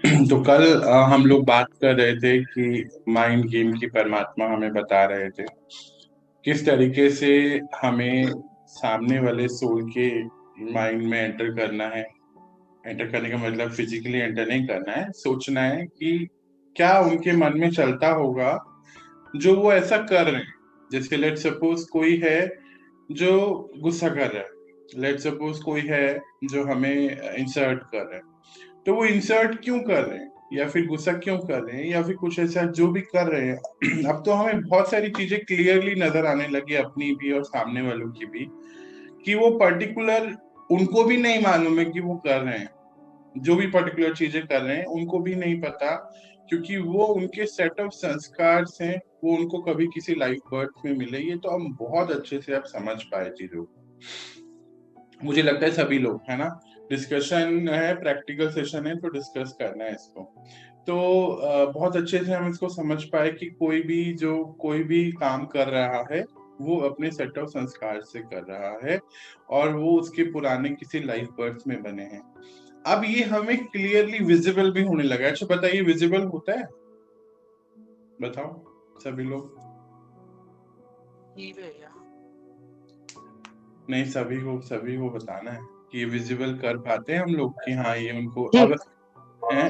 तो कल हम लोग बात कर रहे थे कि माइंड गेम की परमात्मा हमें बता रहे थे किस तरीके से हमें सामने वाले सोल के माइंड में एंटर करना है। एंटर करने का मतलब फिजिकली एंटर नहीं करना है, सोचना है कि क्या उनके मन में चलता होगा जो वो ऐसा कर रहे हैं। जैसे लेट सपोज कोई है जो गुस्सा कर रहा है, लेट सपोज कोई है जो हमें इंसर्ट कर रहा है, तो वो इंसर्ट क्यों कर रहे हैं या फिर गुस्सा क्यों कर रहे हैं या फिर कुछ ऐसा जो भी कर रहे हैं। अब तो हमें बहुत सारी चीजें क्लियरली नजर आने लगी, अपनी भी और सामने वालों की भी, कि वो पर्टिकुलर उनको भी नहीं मालूम है कि वो कर रहे हैं। जो भी पर्टिकुलर चीजें कर रहे हैं उनको भी नहीं पता, क्योंकि वो उनके सेट ऑफ संस्कार हैं, वो उनको कभी किसी लाइफ बर्थ में मिले। ये तो हम बहुत अच्छे से अब समझ पाए चीजों को, मुझे लगता है सभी लोग, है ना। डिस्कशन है, प्रैक्टिकल सेशन है, तो डिस्कस करना है इसको। तो बहुत अच्छे से हम इसको समझ पाए कि कोई भी काम कर रहा है वो अपने सेट ऑफ संस्कार से कर रहा है, और वो उसके पुराने किसी लाइफ बर्थ में बने हैं। अब ये हमें क्लियरली विजिबल भी होने लगा है। अच्छा बताइए, विजिबल होता है? बताओ सभी लोग। जी भैया। नहीं, सभी को बताना है कि ये विजिबल कर पाते हैं हम लोग कि हाँ ये उनको जी अब है।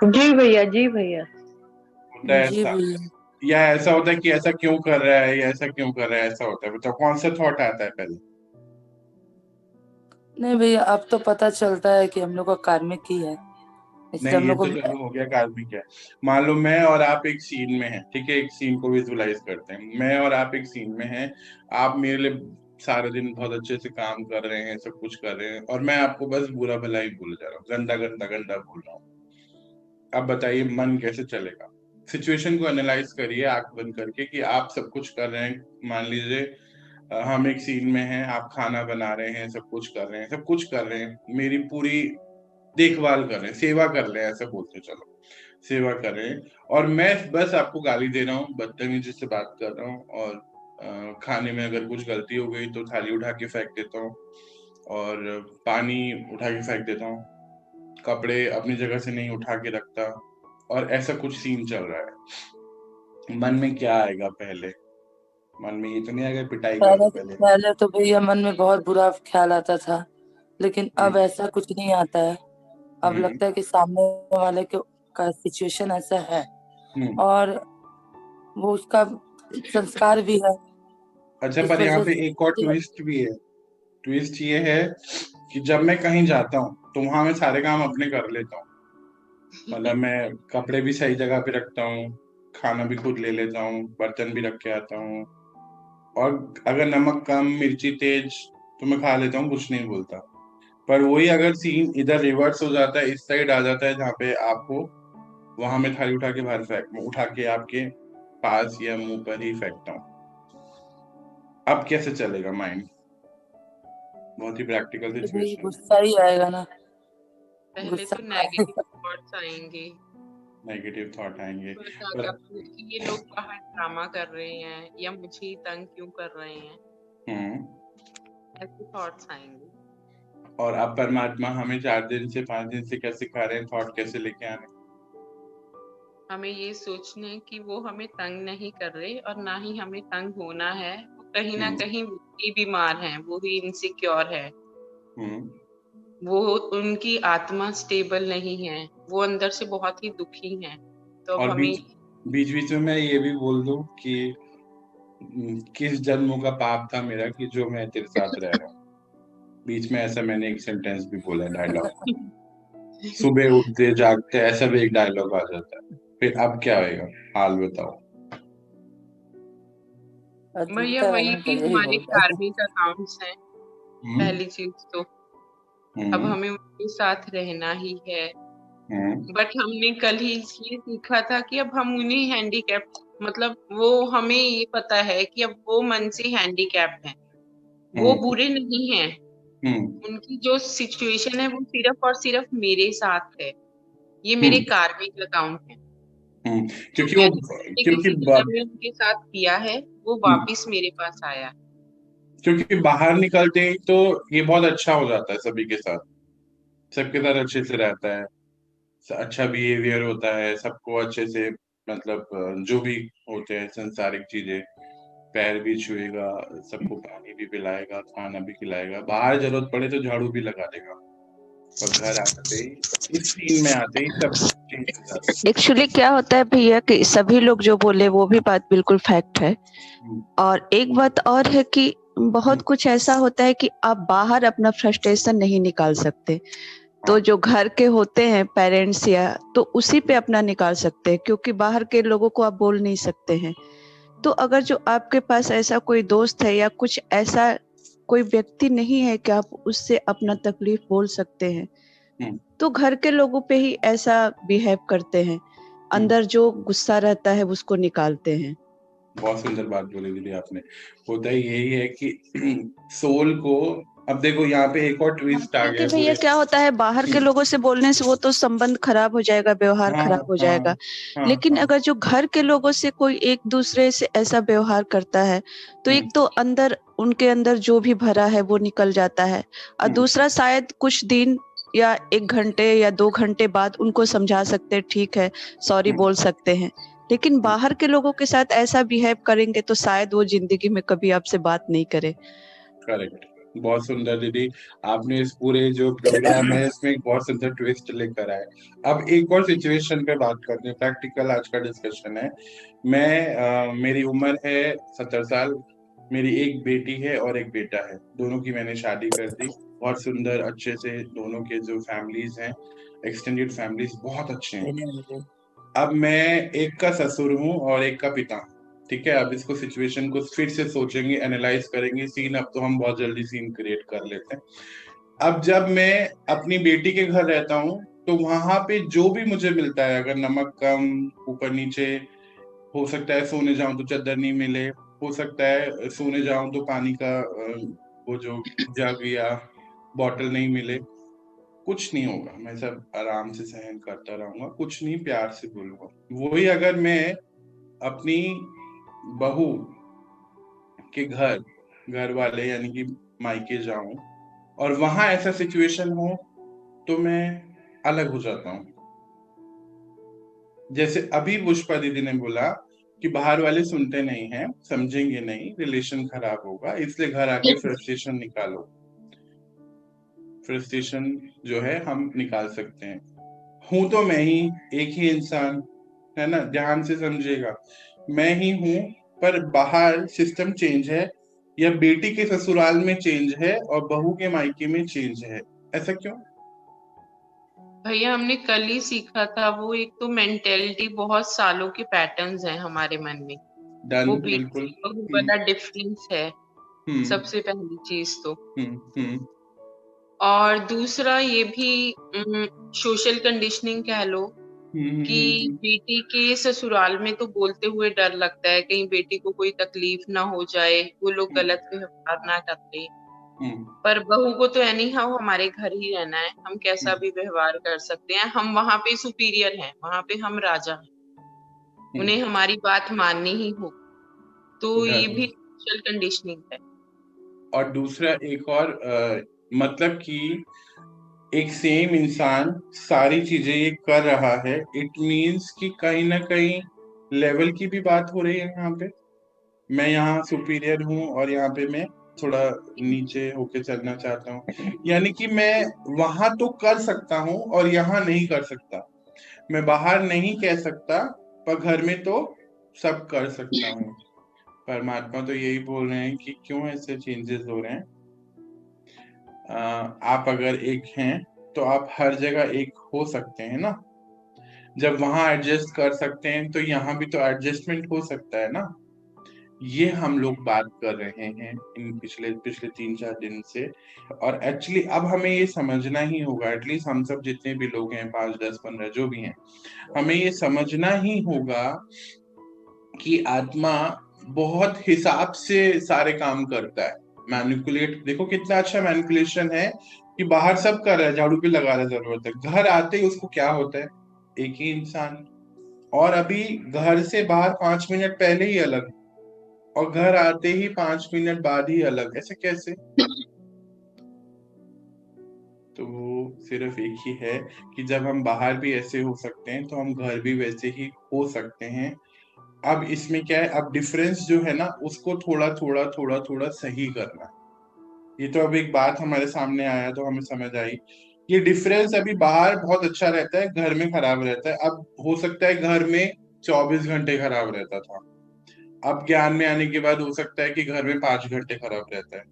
जी भैया, जी भैया। होता है जी ऐसा, भैया। या ऐसा होता है कि ऐसा क्यों कर रहा है या ऐसा क्यों कर रहा है, ऐसा होता है। बताओ कौन सा थॉट आता है पहले? नहीं भैया, अब तो पता चलता है कि हम लोग का कार्मिक ही है, इसलिए नहीं, हम ये लोग तो को। चलो हो गया कार्मिक है। मान लो मैं और आप एक सीन में हैं, ठीक है, एक सीन को विजुलाइज करते हैं। मैं और आप एक सीन में हैं, आप मेरे लिए सारे दिन बहुत अच्छे से काम कर रहे हैं, सब कुछ कर रहे हैं, और मैं आपको बस बुरा भला ही बोल जा रहा हूँ, गंदा गंदा गंदा बोल रहा हूँ। अब बताइए मन कैसे चलेगा? सिचुएशन को एनालाइज करिए आंख बंद करके कि आप सब कुछ कर रहे हैं। मान लीजिए हम एक सीन में हैं, आप खाना बना रहे हैं, सब कुछ कर रहे हैं, सब कुछ कर रहे हैं, मेरी पूरी देखभाल कर रहे हैं, सेवा कर रहे हैं, ऐसा बोलते चलो, सेवा कर रहे हैं, और मैं बस आपको गाली दे रहा हूँ, बदतमीजी से बात कर रहा हूँ, और खाने में अगर कुछ गलती हो गई तो थाली उठा के फेंक देता हूँ, और पानी उठा के फेंक देता हूँ, कपड़े अपनी जगह से नहीं उठा के रखता, और ऐसा कुछ सीन चल रहा है। मन में क्या आएगा पहले? मन में ये तो नहीं आएगा पिटाई कर दो पहले पहले? पहले तो भैया मन में बहुत बुरा ख्याल आता था, लेकिन अब हम्म। ऐसा कुछ नहीं आता है। अब हम्म। लगता है कि सामने वाले के का सिचुएशन ऐसा है, हम्म। और वो उसका संस्कार भी है, अच्छा, इस पर यहाँ वजह पे एक और से। ट्विस्ट भी है। ट्विस्ट ये है कि जब मैं कहीं जाता हूँ तो वहां मैं सारे काम अपने कर लेता हूँ। मतलब मैं कपड़े भी सही जगह पे रखता हूँ, खाना भी खुद ले लेता हूँ, बर्तन भी रख के आता हूँ, और अगर नमक कम मिर्ची तेज तो मैं खा लेता हूँ, कुछ नहीं बोलता। पर वही अगर सीन इधर रिवर्स हो जाता है, इस साइड आ जाता है जहाँ पे आपको, वहां मैं थाली उठा के बाहर फेंक उठा के आपके पास या मुंह पर ही फेंकता हूँ। अब कैसे चलेगा माइंड? बहुत ही प्रैक्टिकल कि भाई सिचुएशन है। गुस्सा ही आएगा ना। पहले गुस्सा तो नेगेटिव थॉट्स आएंगे। नेगेटिव थॉट आएंगे। बस पर आगा कि ये लोग बाहर ड्रामा कर रहे हैं या मुझे ही तंग क्यों कर रहे हैं, हम्म। ऐसे थॉट्स आएंगे। और अब परमात्मा हमें 4 दिन से 5 दिन से क्या सिखा रहे हैं, थॉट कैसे लेके आने? हमें ये सोचना है कि वो हमें तंग नहीं कर रहे और ना ही हमें तंग होना है। वो कहीं ना हम्म। कहीं वो ही बीमार हैं, वो ही इनसिक्योर है, हम्म। वो उनकी आत्मा स्टेबल नहीं है, वो अंदर से बहुत ही दुखी हैं। तो अब और हमें बीच बीच बीच में मैं ये भी बोल दूं कि किस जन्मों का पाप था मेरा कि जो मैं तेरे साथ रह रहा हूँ। बीच में ऐसा मैंने एक सेंटेंस भी बोला, डायलॉग। सुबह उठते जागते ऐसा भी एक डायलॉग आ जाता है। फिर अब क्या होएगा, हाल बताओ। भैया अधिकतर वही आदमी तो कि यही हमारे बोलता है। कार्मिक अकाउंट्स हैं। हम्म। पहली चीज तो अब हम्म। हमें उनके साथ रहना ही है। हम्म। बट हमने कल ही इसलिए सीखा था कि अब हम उन्हीं हैंडीकैप, मतलब वो हमें ये पता है कि अब वो मन से हैंडीकैप्ड हैं। वो हम्म। बुरे नहीं हैं, हम्म। उनकी जो सिचुएशन है वो सिर्फ और सिर्फ मेरे साथ है। ये मेरे हम्म। कार्मिक अकाउंट है। हम्म। जो क्योंकि वो मैंने क्योंकि किसी जन्म में उनके साथ किया है वो हम्म, वापिस मेरे पास आया। क्योंकि बाहर निकलते ही तो ये बहुत अच्छा हो जाता है, सभी के साथ, सबके साथ अच्छे से रहता है, अच्छा बिहेवियर होता है, सबको अच्छे से मतलब जो भी होते हैं संसारिक चीजें, पैर भी छुएगा, सबको पानी भी पिलाएगा, खाना भी खिलाएगा, बाहर जरूरत पड़े तो झाड़ू भी लगा देगा, और घर आते ही इस सीन में आते ही सब चेंज हो जाता है। एक्चुअली क्या होता है भैया कि सभी लोग जो बोले वो भी बात बिल्कुल फैक्ट है, और एक बात और है कि बहुत कुछ ऐसा होता है कि आप बाहर अपना फ्रस्ट्रेशन नहीं निकाल सकते, तो जो घर के होते हैं पेरेंट्स या तो उसी पे अपना निकाल सकते हैं, क्योंकि बाहर के लोगों को आप बोल नहीं सकते हैं। तो अगर जो आपके पास ऐसा कोई दोस्त है या कुछ ऐसा कोई व्यक्ति नहीं है कि आप उससे अपना तकलीफ बोल सकते हैं, तो घर के लोगों पे ही ऐसा बिहेव करते हैं, अंदर जो गुस्सा रहता है उसको निकालते हैं। बहुत सुंदर बात बोली दीदी आपने। होता ही यही है कि सोल को, अब देखो यहाँ पे एक और ट्विस्ट आ क्योंकि गया भैया क्या होता है बाहर के लोगों से बोलने से वो तो संबंध खराब हो जाएगा, व्यवहार हाँ खराब हो जाएगा, लेकिन अगर जो घर के लोगों से कोई एक दूसरे से ऐसा व्यवहार करता है तो एक तो अंदर उनके अंदर जो भी भरा है वो निकल जाता है, और दूसरा शायद कुछ दिन या 1 घंटे या 2 घंटे बाद उनको समझा सकते हैं, ठीक है सॉरी बोल सकते हैं, लेकिन बाहर के लोगों के साथ ऐसा बिहेव करेंगे तो शायद वो जिंदगी में कभी आपसे बात नहीं करे। करेक्ट, बहुत सुंदर दीदी, आपने इस पूरे जो प्रोग्राम है इसमें एक बहुत सुंदर ट्विस्ट लेकर आए। अब एक और सिचुएशन पे बात करते हैं, प्रैक्टिकल आज का डिस्कशन है। मेरी उम्र है 70 साल, मेरी एक बेटी है और एक बेटा है, दोनों की मैंने शादी कर दी, बहुत सुंदर अच्छे से, दोनों के जो फैमिलीज हैं एक्सटेंडेड फैमिलीज बहुत अच्छे हैं। अब मैं एक का ससुर हूँ और एक का पिता हूँ, ठीक है। अब इसको सिचुएशन को फिर से सोचेंगे, एनालाइज करेंगे सीन, अब तो हम बहुत जल्दी सीन क्रिएट कर लेते हैं। अब जब मैं अपनी बेटी के घर रहता हूँ तो वहां पे जो भी मुझे मिलता है, अगर नमक कम ऊपर नीचे, हो सकता है सोने जाऊं तो चादर नहीं मिले, हो सकता है सोने जाऊं तो पानी का वो जो जग या बॉटल नहीं मिले, कुछ नहीं होगा, मैं सब आराम से सहन करता रहूंगा, कुछ नहीं, प्यार से बोलूंगा। वही अगर मैं अपनी बहू के घर वाले यानी कि मायके जाऊं और वहां ऐसा सिचुएशन हो तो मैं अलग हो जाता हूँ। जैसे अभी पुष्पा दीदी ने बोला कि बाहर वाले सुनते नहीं हैं, समझेंगे नहीं, रिलेशन खराब होगा, इसलिए घर आके फ्रस्ट्रेशन निकालो। फ्रस्ट्रेशन जो है हम निकाल सकते हैं। हूं तो मैं ही, एक ही इंसान है ना, ध्यान से समझिएगा, मैं ही हूं, पर बाहर सिस्टम चेंज है, या बेटी के ससुराल में चेंज है और बहू के मायके में चेंज है। ऐसा क्यों? भैया हमने कल ही सीखा था, वो एक तो मेंटेलिटी, बहुत सालों के पैटर्न्स हैं हमारे मन में, डन, वो बिल्कुल। बेटी बहू वाला डिफरेंस है सबसे पहली चीज तो। और दूसरा ये भी सोशल कंडीशनिंग कह लो कि बेटी के ससुराल में तो बोलते हुए डर लगता है कहीं बेटी को कोई तकलीफ ना हो जाए, वो लोग गलत व्यवहार ना कर ले, पर बहू को तो एनी हाउ हमारे घर ही रहना है, हम कैसा भी व्यवहार कर सकते हैं, हम वहां पे सुपीरियर हैं, वहां पे हम राजा हैं, उन्हें हमारी बात माननी ही हो, तो ये भी सोशल कंडीशनिंग है। और दूसरा एक और मतलब कि एक सेम इंसान सारी चीजें ये कर रहा है, इट मीन्स कि कहीं ना कहीं लेवल की भी बात हो रही है यहाँ पे। मैं यहाँ सुपीरियर हूँ और यहाँ पे मैं थोड़ा नीचे होके चलना चाहता हूँ, यानी कि मैं वहां तो कर सकता हूँ और यहाँ नहीं कर सकता, मैं बाहर नहीं कह सकता पर घर में तो सब कर सकता हूँ। परमात्मा तो यही बोल रहे हैं कि क्यों ऐसे चेंजेस हो रहे हैं। आप अगर एक हैं तो आप हर जगह एक हो सकते हैं ना, जब वहां एडजस्ट कर सकते हैं तो यहाँ भी तो एडजस्टमेंट हो सकता है ना। ये हम लोग बात कर रहे हैं इन पिछले 3-4 दिन से, और एक्चुअली अब हमें ये समझना ही होगा, एटलीस्ट हम सब जितने भी लोग हैं 5, 10, 15 जो भी हैं, हमें ये समझना ही होगा कि आत्मा बहुत हिसाब से सारे काम करता है। मैनिपुलेट, देखो कितना अच्छा मैनिपुलेशन है कि बाहर सब कर रहा है, झाड़ू पे लगा रहा है, जरूरत है, घर आते ही उसको क्या होता है, एक ही इंसान, और अभी घर से बाहर 5 मिनट पहले ही अलग और घर आते ही 5 मिनट बाद ही अलग, ऐसे कैसे? तो वो सिर्फ एक ही है कि जब हम बाहर भी ऐसे हो सकते हैं तो हम घर भी वैसे ही हो सकते हैं। अब इसमें क्या है, अब डिफरेंस जो है ना उसको थोड़ा थोड़ा थोड़ा थोड़ा सही करना। ये तो अब एक बात हमारे सामने आया तो हमें समझ आई। ये डिफरेंस अभी बाहर बहुत अच्छा रहता है, घर में खराब रहता है। अब हो सकता है घर में 24 घंटे खराब रहता था, अब ज्ञान में आने के बाद हो सकता है कि घर में 5 घंटे खराब रहता है।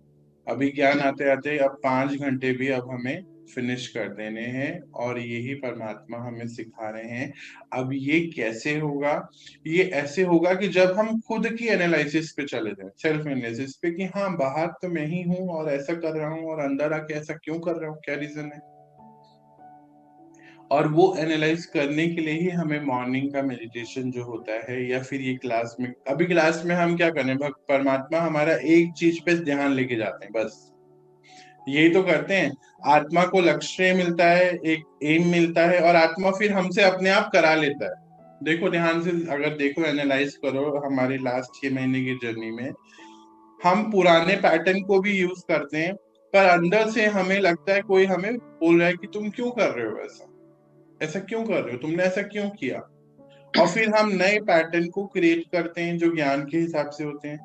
अभी ज्ञान आते आते अब 5 घंटे भी अब हमें फिनिश कर देने हैं, और यही परमात्मा हमें सिखा रहे हैं। अब ये कैसे होगा? ये ऐसे होगा कि जब हम खुद की एनालिसिस पे चले जाएं, सेल्फ एनालिसिस पे, कि हाँ बाहर तो मैं ही हूँ और ऐसा कर रहा हूँ, और अंदर आके ऐसा क्यों कर रहा हूँ, क्या रीजन है। और वो एनालाइज करने के लिए ही हमें मॉर्निंग का मेडिटेशन जो होता है, या फिर ये क्लास में, अभी क्लास में हम क्या करें, परमात्मा हमारा एक चीज पे ध्यान लेके जाते हैं, बस यही तो करते हैं। आत्मा को लक्ष्य मिलता है, एक एम मिलता है, और आत्मा फिर हमसे अपने आप करा लेता है। देखो ध्यान से, अगर देखो एनालाइज करो हमारी लास्ट 6 महीने की जर्नी में, हम पुराने पैटर्न को भी यूज करते हैं, पर अंदर से हमें लगता है कोई हमें बोल रहा है कि तुम क्यों कर रहे हो ऐसा, ऐसा क्यों कर रहे हो, तुमने ऐसा क्यों किया। और फिर हम नए पैटर्न को क्रिएट करते हैं जो ज्ञान के हिसाब से होते हैं।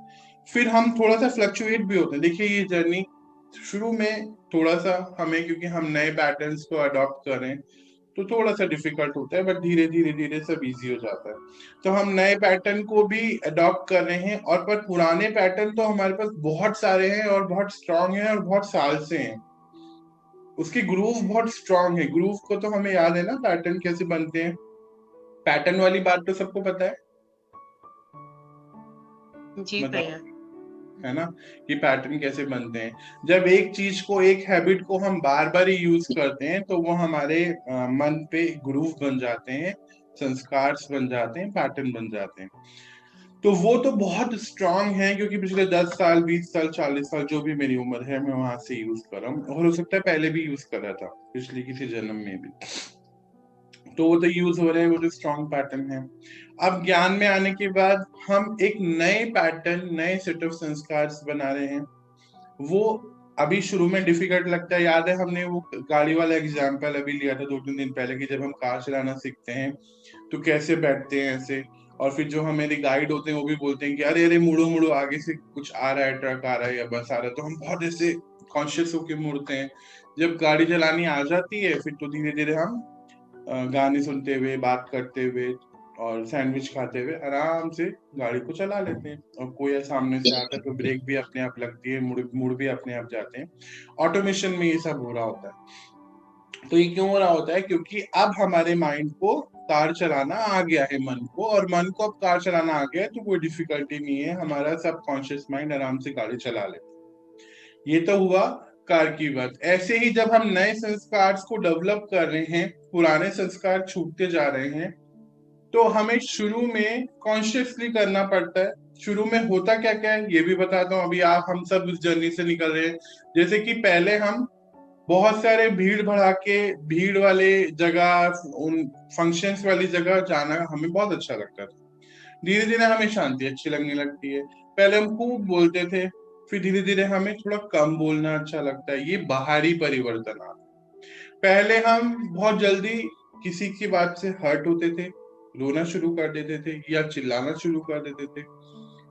फिर हम थोड़ा सा फ्लक्चुएट भी होते हैं। देखिए ये जर्नी शुरू में थोड़ा सा हमें, क्योंकि हम नए पैटर्न्स को अडॉप्ट करें तो थोड़ा सा डिफिकल्ट होता है, बट धीरे धीरे धीरे सब इजी हो जाता है। तो हम नए पैटर्न को भी अडॉप्ट कर रहे हैं, और पर पुराने पैटर्न तो हमारे पास बहुत सारे हैं और बहुत स्ट्रांग हैं और बहुत साल से हैं। उसकी ग्रूव बहुत स्ट्रांग है, ग्रूव को तो हमें याद है ना, पैटर्न कैसे बनते हैं। पैटर्न वाली बात तो सबको पता है, जी मतलब भैया। है ना, कि पैटर्न कैसे बनते हैं। जब एक चीज को, एक हैबिट को हम बार बार ही यूज करते हैं तो वो हमारे मन पे ग्रूव बन जाते हैं, संस्कार बन जाते हैं, पैटर्न बन जाते हैं। तो वो तो बहुत स्ट्रांग है, क्योंकि पिछले 10 साल 20 साल 40 साल जो भी मेरी उम्र है मैं वहां से यूज कर रहा हूँ, और हो सकता है पहले भी यूज कर रहा था, पिछले किसी जन्म में भी। तो वो तो यूज हो रहे हैं, वो जो स्ट्रॉन्ग पैटर्न है। अब ज्ञान में आने के बाद हम एक नए पैटर्न, नए सेट ऑफ संस्कार बना रहे हैं। वो अभी शुरू में डिफिकल्ट लगता है। याद है हमने वो गाड़ी वाला एग्जाम्पल अभी लिया था 2-3 दिन पहले, कि जब हम कार चलाना सीखते हैं तो कैसे बैठते हैं ऐसे, और फिर जो हमारे गाइड होते हैं वो भी बोलते हैं कि अरे अरे मुड़ो मुड़ो, आगे से कुछ आ रहा है, ट्रक आ रहा है या बस आ रहा है, तो हम बहुत ऐसे कॉन्शियस होके मुड़ते हैं। जब गाड़ी चलानी आ जाती है फिर तो धीरे धीरे हम गाने सुनते हुए, बात करते हुए और सैंडविच खाते हुए आराम से गाड़ी को चला लेते हैं, और कोई सामने से आता है तो ब्रेक भी अपने आप लगती है, मुड़ भी अपने आप जाते हैं। ऑटोमेशन में ये सब हो रहा होता है। तो ये क्यों हो रहा होता है? क्योंकि अब हमारे माइंड को कार चलाना आ गया है, मन को, और मन को अब कार चलाना आ गया है तो कोई डिफिकल्टी नहीं है, हमारा सबकॉन्शियस माइंड आराम से गाड़ी चला लेता है। ये तो हुआ कार की बात। ऐसे ही जब हम नए संस्कार को डेवलप कर रहे हैं, पुराने संस्कार छूटते जा रहे हैं, तो हमें शुरू में कॉन्शियसली करना पड़ता है। शुरू में होता क्या क्या है ये भी बताता हूँ। अभी आप, हम सब उस जर्नी से निकल रहे हैं। जैसे कि पहले हम बहुत सारे भीड़ भड़ाके, भीड़ वाले जगह, उन फंक्शंस वाली जगह जाना हमें बहुत अच्छा लगता था। धीरे धीरे हमें शांति अच्छी लगने लगती है। पहले हम खूब बोलते थे, फिर धीरे धीरे हमें थोड़ा कम बोलना अच्छा लगता है। ये बाहरी परिवर्तन आता है। पहले हम बहुत जल्दी किसी की बात से हर्ट होते थे, रोना शुरू कर देते थे या चिल्लाना शुरू कर देते थे।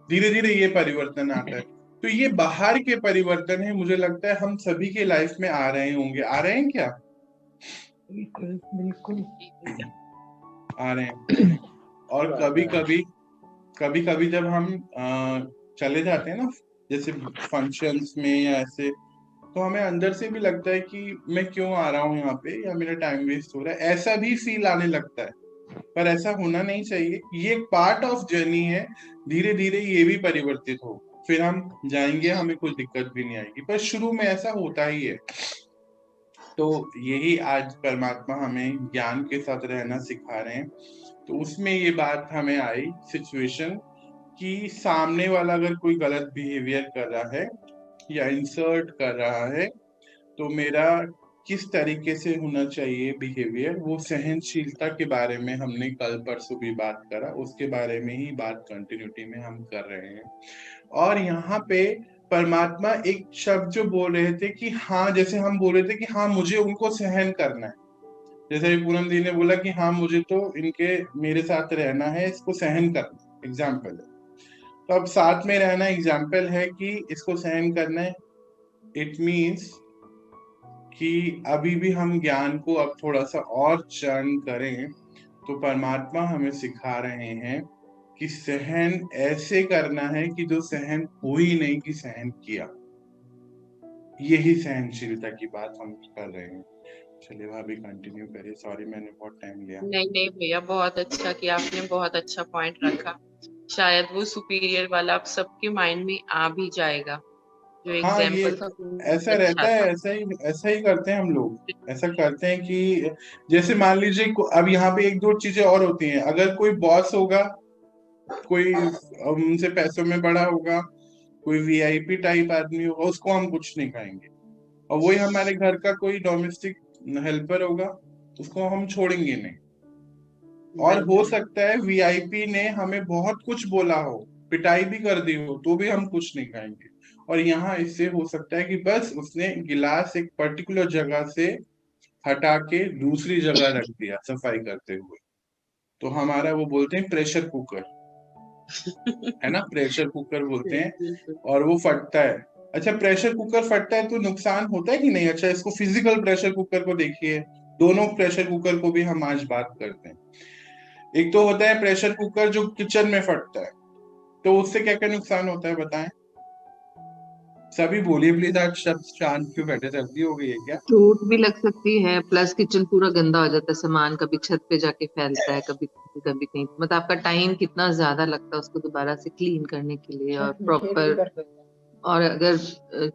धीरे धीरे ये परिवर्तन आता है। तो ये बाहर के परिवर्तन है, मुझे लगता है हम सभी के लाइफ में आ रहे होंगे। आ रहे हैं क्या? बिल्कुल बिल्कुल आ रहे हैं। और कभी कभी जब हम चले जाते हैं ना, जैसे फंक्शंस में या ऐसे, तो हमें अंदर से भी लगता है कि मैं क्यों आ रहा हूँ यहाँ पे, या मेरा टाइम वेस्ट हो रहा है, ऐसा भी फील आने लगता है। पर ऐसा होना नहीं चाहिए, ये एक पार्ट ऑफ जर्नी है। धीरे धीरे ये भी परिवर्तित हो, फिर हम जाएंगे, हमें कोई दिक्कत भी नहीं आएगी, पर शुरू में ऐसा होता ही है। तो यही आज परमात्मा हमें ज्ञान के साथ रहना सिखा रहे हैं। तो उसमें ये बात हमें आई, सिचुएशन, कि सामने वाला अगर कोई गलत बिहेवियर कर रहा है या इंसर्ट कर रहा है, तो मेरा किस तरीके से होना चाहिए बिहेवियर, वो सहनशीलता के बारे में हमने कल परसों भी बात करा, उसके बारे में ही बात कंटिन्यूटी में हम कर रहे हैं। और यहाँ पे परमात्मा एक शब्द जो बोल रहे थे कि हाँ, जैसे हम बोल रहे थे कि हाँ मुझे उनको सहन करना है, जैसे पूनम दी ने बोला कि हाँ मुझे तो इनके मेरे साथ रहना है, इसको सहन करना, एग्जाम्पल है। तो अब साथ में रहना एग्जाम्पल है कि इसको सहन करना है। इट मीन्स कि अभी भी हम ज्ञान को अब थोड़ा सा और चर्न करें तो परमात्मा हमें सिखा रहे हैं कि सहन ऐसे करना है कि जो सहन हो ही नहीं कि सहन किया। यही सहनशीलता की बात हम कर रहे हैं। चलिए भाभी कंटिन्यू करिए, सॉरी मैंने बहुत टाइम लिया। नहीं भैया, बहुत अच्छा किया आपने, बहुत अच्छा पॉइंट रखा। शायद वो सुपीरियर वाला आप सबके माइंड में आ भी जाएगा, जो हाँ, ये एग्जाम्पल था वो ऐसा अच्छा रहता है, था। ऐसा ही करते हैं हम लोग। ऐसा करते हैं कि जैसे मान लीजिए अब यहाँ पे एक दो चीजें और होती हैं। अगर कोई बॉस होगा, कोई उनसे पैसों में बड़ा होगा, कोई वीआईपी टाइप आदमी होगा, उसको हम कुछ नहीं कहेंगे। और वही हमारे घर का कोई डोमेस्टिक हेल्पर होगा, उसको हम छोड़ेंगे नहीं। और हो सकता है वीआईपी ने हमें बहुत कुछ बोला हो, पिटाई भी कर दी हो, तो भी हम कुछ नहीं कहेंगे। और यहाँ इससे हो सकता है कि बस उसने गिलास एक पर्टिकुलर जगह से हटा के दूसरी जगह रख दिया सफाई करते हुए, तो हमारा वो बोलते हैं प्रेशर कुकर, है ना, प्रेशर कुकर बोलते हैं, और वो फटता है। अच्छा, प्रेशर कुकर फटता है तो नुकसान होता है कि नहीं? अच्छा, इसको फिजिकल प्रेशर कुकर को देखिए, दोनों प्रेशर कुकर को भी हम आज बात करते हैं। एक तो होता है प्रेशर कुकर जो किचन में फटता है, तो उससे क्या क्या नुकसान होता है बताएं सभी, बोलिए प्लीज। आज सब शांत क्यों बैठे, सर्दी हो गई है क्या? चोट भी लग सकती है, प्लस किचन पूरा गंदा हो जाता है, सामान कभी छत पे जाके फैलता है, कभी कभी कहीं, मतलब आपका टाइम कितना ज्यादा लगता है उसको दोबारा से क्लीन करने के लिए और प्रॉपर। और अगर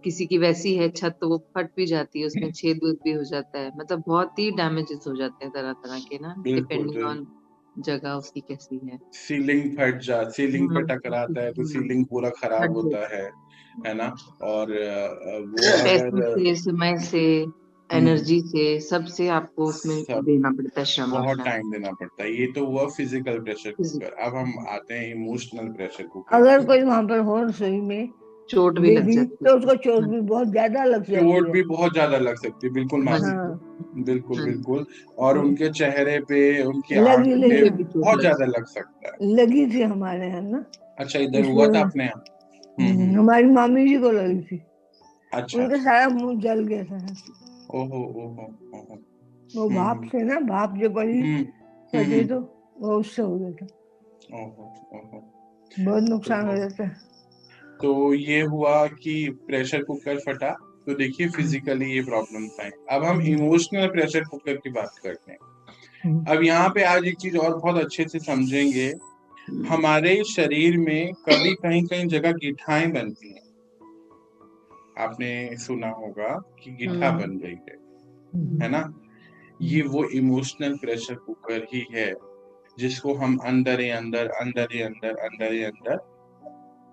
किसी की वैसी है छत तो वो फट भी जाती है, उसमें छेद वूद भी हो जाता है, मतलब बहुत ही डैमेजेस हो जाते हैं तरह तरह के ना, बिल्कुल। डिपेंडिंग ऑन जगह उसकी कैसी है। सीलिंग पे टकराता है तो सीलिंग पूरा खराब फट होता जाती है ना। और वो है। पैसों अगर से, समय से, एनर्जी से, सबसे आपको उसमें सब देना पड़ता है, श्रम बहुत अपना। टाइम देना पड़ता है। ये तो हुआ फिजिकल प्रेशर कुकर। अब हम आते हैं इमोशनल प्रेशर कुकर। अगर कोई वहां पर हो रसोई में चोट भी लग बेबी, जाती तो है। उसको चोट भी बहुत ज्यादा लग जाती चोट है। भी बहुत ज्यादा लग सकती है, बिल्कुल हाँ मासी, जी, हाँ, बिल्कुल हाँ जी। बिल्कुल। और उनके चेहरे पे, उनकी लगी आंखों पे लगी मुझे भी चोट बहुत लग ज्यादा सकती लग सकता है। लगी थी हमारे यहाँ ना, अच्छा, इधर हुआ इसलिए था अपने यहाँ? हमारी मामी जी को लगी थी, अच्छा उनका अच्छा। सारा मुंह जल गया था। ओहो ओहो ओहो। वो भाप हम्म से ना, भाप जो पड़ी हम्म सके तो वो उससे हो गया था, ओहो ओहो। बहुत नुकसान हो तो जाता है। तो ये हुआ कि प्रेशर कुकर फटा, तो देखिए फिजिकली ये प्रॉब्लम था। अब हम इमोशनल प्रेशर कुकर की बात करते हैं। अब यहाँ पे आज एक चीज और बहुत अच्छे से समझेंगे। हमारे शरीर में कभी कहीं कहीं जगह गिठाएं बनती हैं, आपने सुना होगा कि गिठा बन गई है ना। ये वो इमोशनल प्रेशर कुकर ही है जिसको हम अंदर ही अंदर अंदर ही अंदर अंदर ही अंदर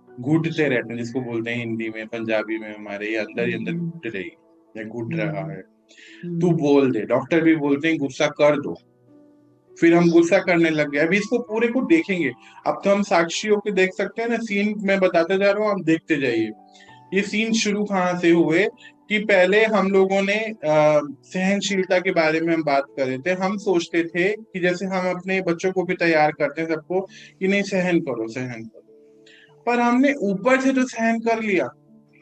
घुटते रहते हैं, जिसको बोलते हैं हिंदी में, पंजाबी में हमारे, ये अंदर ही अंदर घुट रही या घुट रहा है। तू बोल दे, डॉक्टर भी बोलते हैं गुस्सा कर दो, फिर हम गुस्सा करने लग गए। अभी इसको पूरे को देखेंगे। अब तो हम साक्षी होकर देख सकते हैं ना, सीन मैं बताते जा रहा हूँ, आप देखते जाइए। ये सीन शुरू कहाँ से हुए कि पहले हम लोगों ने सहनशीलता के बारे में हम बात कर रहे थे। हम सोचते थे कि जैसे हम अपने बच्चों को भी तैयार करते हैं सबको कि नहीं सहन करो सहन करो, पर हमने ऊपर से तो सहन कर लिया,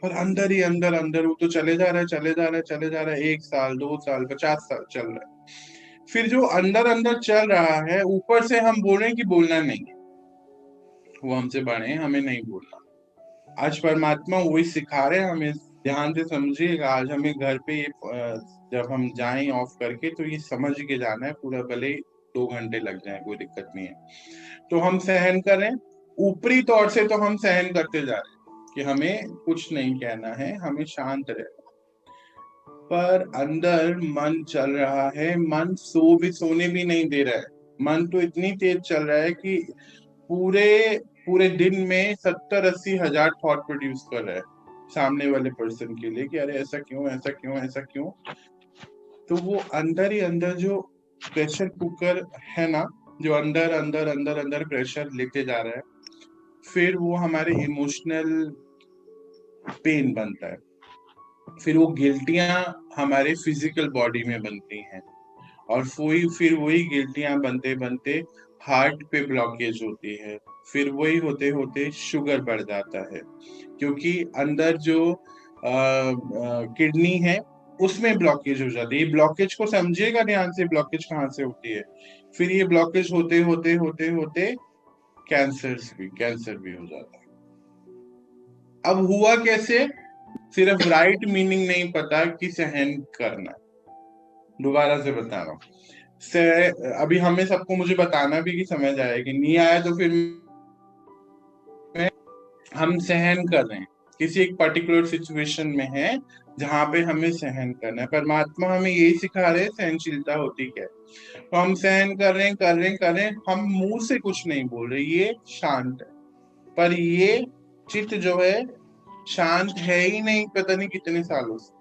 पर अंदर ही अंदर अंदर वो तो चले जा रहा है, चले जा रहा है, चले जा रहा है। 1 साल 2 साल 50 साल चल रहा है। फिर जो अंदर अंदर चल रहा है, ऊपर से हम बोल रहे हैं कि बोलना नहीं, वो हमसे बड़े हैं, हमें नहीं बोलना। आज परमात्मा वही सिखा रहे हैं हमें। ध्यान से समझिएगा, आज हमें घर पे ये जब हम जाएं ऑफ करके तो ये समझ के जाना है पूरा, भले 2 घंटे लग जाए कोई दिक्कत नहीं है। तो हम सहन करें, ऊपरी तौर से तो हम सहन करते जा रहे हैं कि हमें कुछ नहीं कहना है, हमें शांत रहना, पर अंदर मन चल रहा है। मन सोने भी नहीं दे रहा है। मन तो इतनी तेज चल रहा है कि पूरे पूरे दिन में 70-80 हजार थॉट प्रोड्यूस कर रहा है सामने वाले पर्सन के लिए कि अरे ऐसा क्यों, ऐसा क्यों, ऐसा क्यों। तो वो अंदर ही अंदर जो प्रेशर कुकर है ना, जो अंदर अंदर अंदर अंदर प्रेशर लेते जा रहा है, फिर वो हमारे इमोशनल पेन बनता है, फिर वो गिल्टियां हमारे फिजिकल बॉडी में बनती हैं, और फिर वही गिल्टियां बनते बनते हार्ट पे ब्लॉकेज होती है, फिर वही होते होते शुगर बढ़ जाता है, क्योंकि अंदर जो किडनी है उसमें ब्लॉकेज हो जाती है। ये ब्लॉकेज को समझिएगा ध्यान से, ब्लॉकेज कहाँ से होती है। फिर ये ब्लॉकेज होते होते होते होते कैंसर भी हो जाता है। अब हुआ कैसे? सिर्फ राइट मीनिंग नहीं पता कि सहन करना। दोबारा से बता रहा हूँ, अभी हमें सबको मुझे बताना भी कि समझ आया कि नहीं आया, तो फिर हम सहन कर रहे हैं, किसी एक पर्टिकुलर सिचुएशन में है जहां पे हमें सहन करना है। परमात्मा हमें यही सिखा रहे हैं सहनशीलता होती क्या है। तो हम सहन कर रहे हैं, हम मुंह से कुछ नहीं बोल रहे, ये शांत है, पर ये चित्त जो है शांत है ही नहीं, पता नहीं कितने सालों से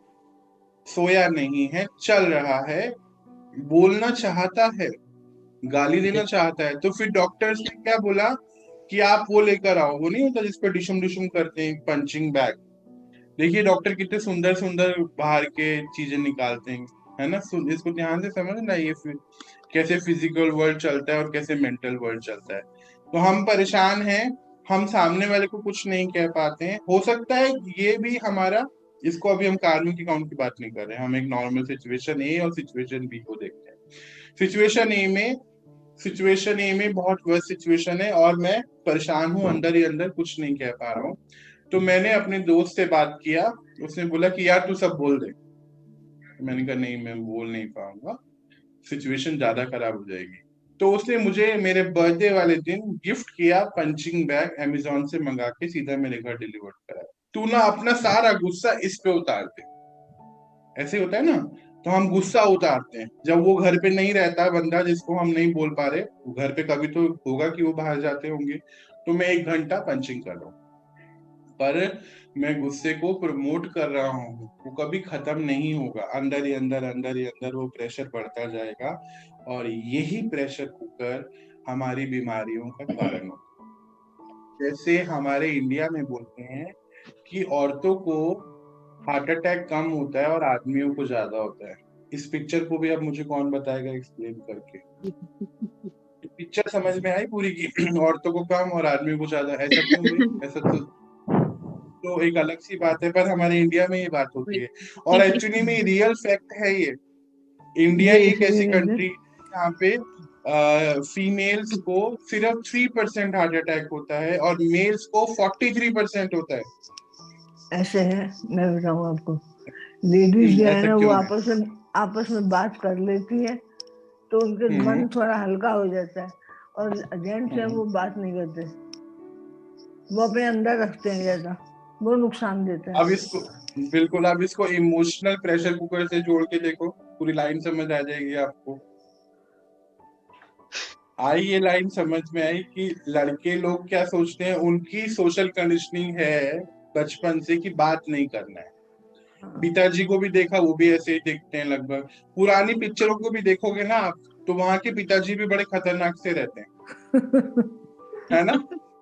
सोया नहीं है, चल रहा है, बोलना चाहता है, गाली देना चाहता है। तो फिर डॉक्टर्स ने क्या बोला कि आप वो लेकर आओ, वो नहीं होता जिसपे डिशुम डिशुम करते हैं, पंचिंग बैग। देखिए डॉक्टर कितने सुंदर सुंदर बाहर के चीजें निकालते हैं, है ना। इसको ध्यान से समझना, ये फिर कैसे फिजिकल वर्ल्ड चलता है और कैसे मेंटल वर्ल्ड चलता है। तो हम परेशान हैं, हम सामने वाले को कुछ नहीं कह पाते हैं। हो सकता है ये भी हमारा, इसको अभी हम कार्मिक अकाउंट की बात नहीं कर रहे हैं, हम एक नॉर्मल सिचुएशन ए और सिचुएशन बी को देखते हैं। सिचुएशन ए में बहुत वर्स्ट सिचुएशन है और मैं परेशान हूँ, अंदर ही अंदर कुछ नहीं कह पा रहा हूँ। तो मैंने अपने दोस्त से बात किया, उसने बोला कि यार तू सब बोल दे। मैंने कहा नहीं, मैं बोल नहीं पाऊंगा, सिचुएशन ज्यादा खराब हो जाएगी। तो उसने मुझे मेरे बर्थडे वाले दिन गिफ्ट किया पंचिंग बैग, अमेजोन से मंगा के सीधा मेरे घर डिलीवर करा। तू ना अपना सारा गुस्सा इस पे उतार दे। ऐसे होता है ना, तो हम गुस्सा उतारते हैं जब वो घर पे नहीं रहता बंदा जिसको हम नहीं बोल पा रहे, घर पे कभी तो होगा कि वो बाहर जाते होंगे, तो मैं 1 घंटा पंचिंग कर रहा हूँ, पर मैं गुस्से को प्रमोट कर रहा हूँ, वो कभी खत्म नहीं होगा, अंदर ही अंदर वो प्रेशर बढ़ता जाएगा, और यही प्रेशर कुकर हमारी बीमारियों का कारण होता है। जैसे हमारे इंडिया में बोलते हैं कि औरतों को हार्ट अटैक कम होता है और आदमियों को ज्यादा होता है। इस पिक्चर को भी अब मुझे कौन बताएगा एक्सप्लेन करके। पिक्चर समझ में आई पूरी की? औरतों को कम और आदमियों को ज्यादा, ऐसा क्यों है? ऐसा तो एक अलग सी बात है, पर हमारे इंडिया में ये बात होती है, और एक्चुअली में रियल फैक्ट है ये। इंडिया एक ऐसी कंट्री जहाँ पे फीमेल्स को सिर्फ 3% हार्ट अटैक होता है और मेल्स को 43% होता है। ऐसे है, मैं बताऊँ आपको, लेडीज जो है ना वो क्यों आपस में बात कर लेती है तो उनके मन थोड़ा हल्का हो जाता है, और जेंट्स है वो बात नहीं करते, वो अपने अंदर रखते हैं ज्यादा, वो नुकसान देता है। अब इसको इमोशनल प्रेशर कुकर से जोड़ के देखो, पूरी लाइन समझ आ जाएगी आपको। आई ये लाइन समझ में आई कि लड़के लोग क्या सोचते हैं, उनकी सोशल कंडीशनिंग है बचपन से कि बात नहीं करना है। पिताजी को भी देखा, वो भी ऐसे ही देखते हैं लगभग। पुरानी पिक्चरों को भी देखोगे ना आप, तो वहां के पिताजी भी बड़े खतरनाक से रहते हैं, है ना,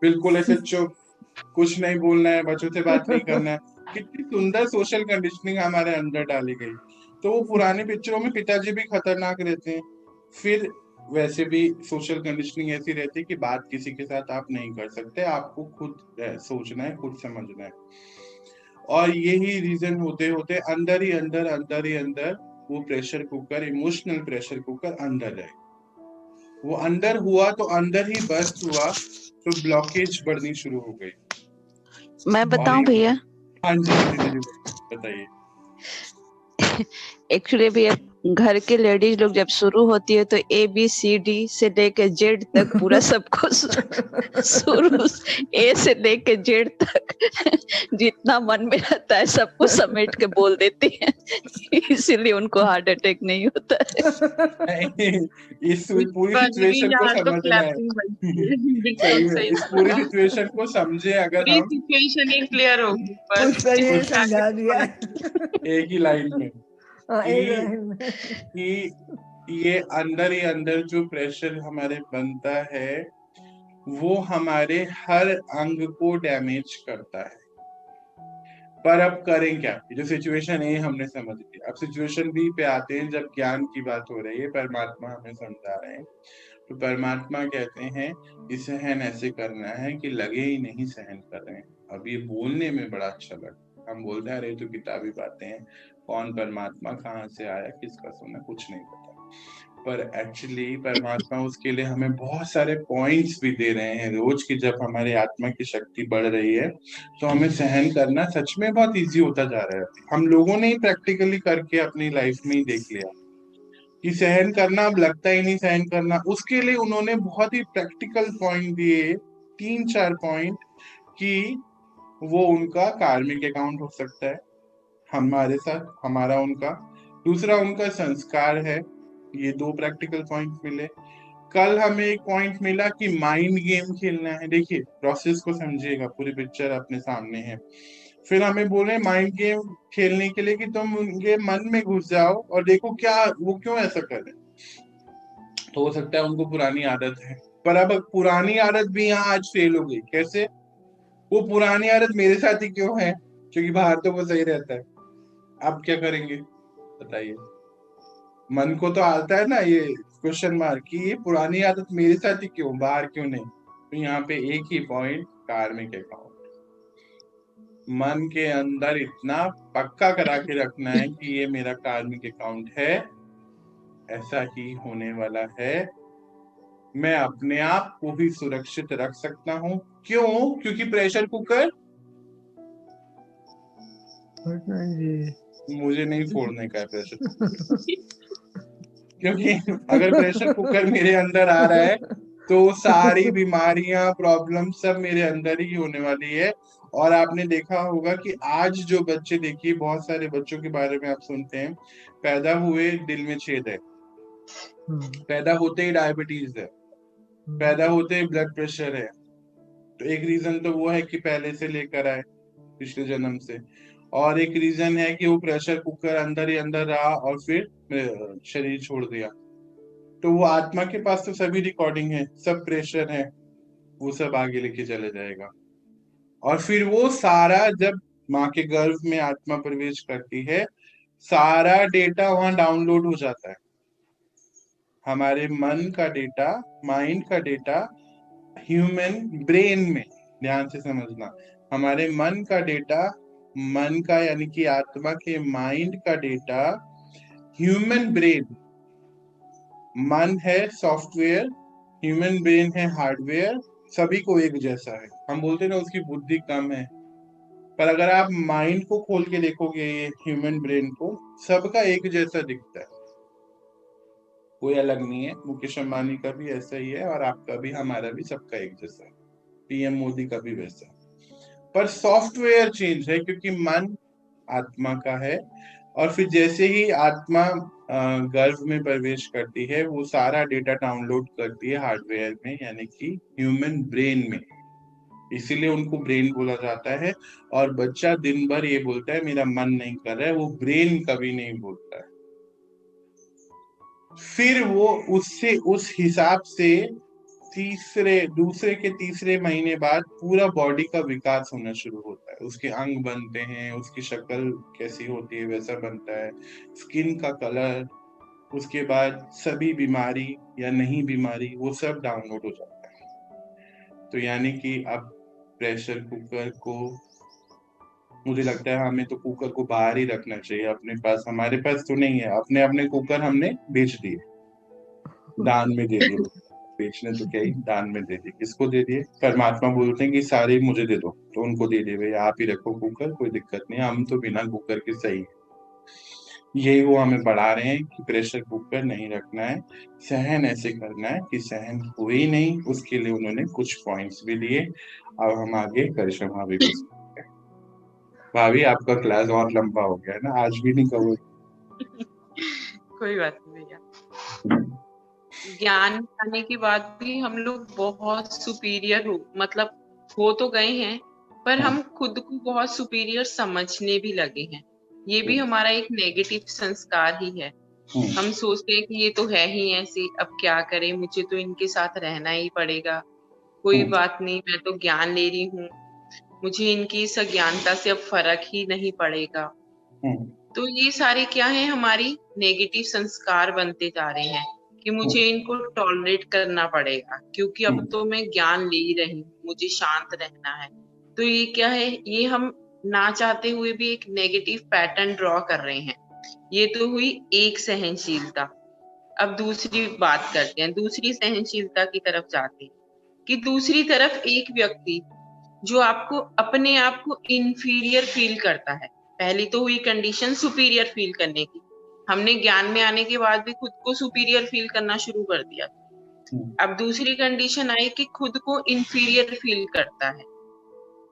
बिल्कुल ऐसे चुप, कुछ नहीं बोलना है, बच्चों से बात नहीं करना है। कितनी सुंदर सोशल कंडीशनिंग हमारे अंदर डाली गई। तो वो पुराने पिक्चरों में पिताजी भी खतरनाक रहते हैं, फिर वैसे भी सोशल कंडीशनिंग ऐसी रहती है कि बात किसी के साथ आप नहीं कर सकते, आपको खुद सोचना है, खुद समझना है। और यही रीजन होते होते अंदर ही अंदर वो pressure cooker, emotional pressure cooker अंदर है। वो अंदर हुआ तो अंदर ही बर्स्ट हुआ, तो ब्लॉकेज बढ़नी शुरू हो गई। मैं बताऊं भैया? हाँ जी बताइए। एक्चुअली भैया, घर के लेडीज लोग जब शुरू होती है तो ABCD से लेके Z तक पूरा सबको शुरू A से लेके Z तक जितना मन में रहता है सबको समेट के बोल देती है, इसीलिए उनको हार्ट अटैक नहीं होता है। इस पूरी सिचुएशन को समझना है। सही में इस पूरी सिचुएशन को समझे अगर हम, सिचुएशन ही क्लियर होगी, समझा दिया एक ही लाइन में कि ये अंदर ही अंदर जो प्रेशर हमारे बनता है वो हमारे हर अंग को डैमेज करता है। पर अब करें क्या? जो सिचुएशन ए हमने समझ ली, अब सिचुएशन बी पे आते हैं, जब ज्ञान की बात हो रही है, परमात्मा हमें समझा रहे हैं। तो परमात्मा कहते हैं कि सहन ऐसे करना है कि लगे ही नहीं सहन कर रहे हैं। अब ये बोलने में बड़ा अच्छा लगता है, हम बोलते हैं अरे तो किताबी बातें हैं, कौन परमात्मा कहाँ से आया, किसका सुना, कुछ नहीं पता। पर एक्चुअली परमात्मा उसके लिए हमें बहुत सारे पॉइंट्स भी दे रहे हैं रोज की। जब हमारी आत्मा की शक्ति बढ़ रही है तो हमें सहन करना सच में बहुत इजी होता जा रहा है। हम लोगों ने ही प्रैक्टिकली करके अपनी लाइफ में ही देख लिया कि सहन करना अब लगता ही नहीं सहन करना। उसके लिए उन्होंने बहुत ही प्रैक्टिकल पॉइंट दिए, 3-4 पॉइंट, कि वो उनका कार्मिक अकाउंट हो सकता है हमारे साथ, हमारा उनका। दूसरा उनका संस्कार है। ये 2 प्रैक्टिकल पॉइंट मिले। कल हमें एक पॉइंट मिला कि माइंड गेम खेलना है। देखिए प्रोसेस को समझिएगा, पूरी पिक्चर अपने सामने है। फिर हमें बोले माइंड गेम खेलने के लिए कि तुम उनके मन में घुस जाओ और देखो क्या वो क्यों ऐसा कर रहे हैं। तो हो सकता है उनको पुरानी आदत है, पर अब पुरानी आदत भी यहाँ आज फेल हो गई। कैसे? वो पुरानी आदत मेरे साथ ही क्यों है, क्योंकि बाहर तो वो सही रहता है। अब क्या करेंगे बताइए? मन को तो आता है ना ये क्वेश्चन मार्क कि ये पुरानी आदत मेरे साथ ही क्यों, बाहर क्यों नहीं। तो यहाँ पे एक ही पॉइंट, कार्मिक अकाउंट। मन के अंदर इतना पक्का करा के रखना है कि ये मेरा कार्मिक अकाउंट है, ऐसा ही होने वाला है। मैं अपने आप को भी सुरक्षित रख सकता हूँ। क्यों? क्योंकि प्रेशर कुकर मुझे नहीं फोड़ने का है प्रेशर कुकर। क्योंकि अगर प्रेशर कुकर मेरे अंदर आ रहा है तो सारी बीमारियां, प्रॉब्लम सब मेरे अंदर ही होने वाली है। और आपने देखा होगा कि आज जो बच्चे, देखिए बहुत सारे बच्चों के बारे में आप सुनते हैं, पैदा हुए दिल में छेद है, पैदा होते ही डायबिटीज है, पैदा होते ही ब्लड प्रेशर है। तो एक रीजन तो वो है कि पहले से लेकर आए, पिछले जन्म से। और एक रीजन है कि वो प्रेशर कुकर अंदर ही अंदर रहा और फिर शरीर छोड़ दिया। तो वो आत्मा के पास तो सभी रिकॉर्डिंग है, सब प्रेशर है, वो सब आगे लेके चले जाएगा। और फिर वो सारा, जब माँ के गर्भ में आत्मा प्रवेश करती है, सारा डेटा वहां डाउनलोड हो जाता है। हमारे मन का डेटा, माइंड का डेटा ह्यूमन ब्रेन में, ध्यान से समझना, हमारे मन का डेटा, मन का यानी कि आत्मा के माइंड का डेटा ह्यूमन ब्रेन, मन है सॉफ्टवेयर, ह्यूमन ब्रेन है हार्डवेयर, सभी को एक जैसा है। हम बोलते हैं ना उसकी बुद्धि कम है, पर अगर आप माइंड को खोल के देखोगे, ये ह्यूमन ब्रेन को, सबका एक जैसा दिखता है, कोई अलग नहीं है। मुकेश अंबानी का भी ऐसा ही है और आपका भी, हमारा भी, सबका एक जैसा है। पीएम मोदी का भी वैसा है, पर सॉफ्टवेयर चेंज है क्योंकि मन आत्मा का है। और फिर जैसे ही आत्मा गर्भ में प्रवेश करती है, वो सारा डेटा डाउनलोड करती है हार्डवेयर में, यानी कि ह्यूमन ब्रेन में। इसीलिए उनको ब्रेन बोला जाता है। और बच्चा दिन भर ये बोलता है मेरा मन नहीं कर रहा है, वो ब्रेन कभी नहीं बोलता है। फिर वो उससे, उस हिसाब से दूसरे के तीसरे महीने बाद पूरा बॉडी का विकास होना शुरू होता है, उसके अंग बनते हैं, उसकी शक्ल कैसी होती है वैसा बनता है, स्किन का कलर, उसके बाद सभी बीमारी या नहीं बीमारी, वो सब डाउनलोड हो जाता है। तो यानी कि अब प्रेशर कुकर को, मुझे लगता है हमें तो कुकर को बाहर ही रखना चाहिए अपने पास। हमारे पास तो नहीं है, अपने अपने कुकर हमने बेच दिए, दान में दे दिए। बेचने तो क्या ही, दान में दे दिए। किसको दे दिए? परमात्मा बोलते हैं कि सारे मुझे दे दो, तो उनको दे दिए, भाई आप ही रखो कुकर, कोई दिक्कत नहीं, हम तो बिना कुकर के सही है। यही वो हमें बढ़ा रहे हैं कि प्रेशर कुकर नहीं रखना है, सहन ऐसे करना है कि सहन हुए ही नहीं। उसके लिए उन्होंने कुछ पॉइंट्स भी दिए। अब हम आगे करिश्मा भाभी को सुनते हैं। भाभी आपका क्लास और लंबा हो गया है ना, आज भी नहीं कवर। कोई बात नहीं भैया। ज्ञान पाने के बाद भी हम लोग बहुत सुपीरियर हो तो गए हैं, पर हम खुद को बहुत सुपीरियर समझने भी लगे हैं। ये भी हमारा एक नेगेटिव संस्कार ही है। हम सोचते हैं कि ये तो है ही ऐसे, अब क्या करें, मुझे तो इनके साथ रहना ही पड़ेगा, कोई बात नहीं, मैं तो ज्ञान ले रही हूँ। मुझे इनकी इस अज्ञानता से अब फर्क ही नहीं पड़ेगा। तो ये सारे क्या है, हमारी नेगेटिव संस्कार बनते जा रहे हैं कि मुझे इनको टॉलरेट करना पड़ेगा क्योंकि अब तो मैं ज्ञान ले रही हूँ, मुझे शांत रहना है। तो ये क्या है, ये हम ना चाहते हुए भी एक नेगेटिव पैटर्न ड्रॉ कर रहे हैं। ये तो हुई एक सहनशीलता। अब दूसरी बात करते हैं, दूसरी सहनशीलता की तरफ जाते हैं कि दूसरी तरफ एक व्यक्ति जो आपको अपने आप को इंफीरियर फील करता है। पहली तो हुई कंडीशन सुपीरियर फील करने की, हमने ज्ञान में आने के बाद भी खुद को सुपीरियर फील करना शुरू कर दिया। अब दूसरी कंडीशन आई कि खुद को इंफीरियर फील करता है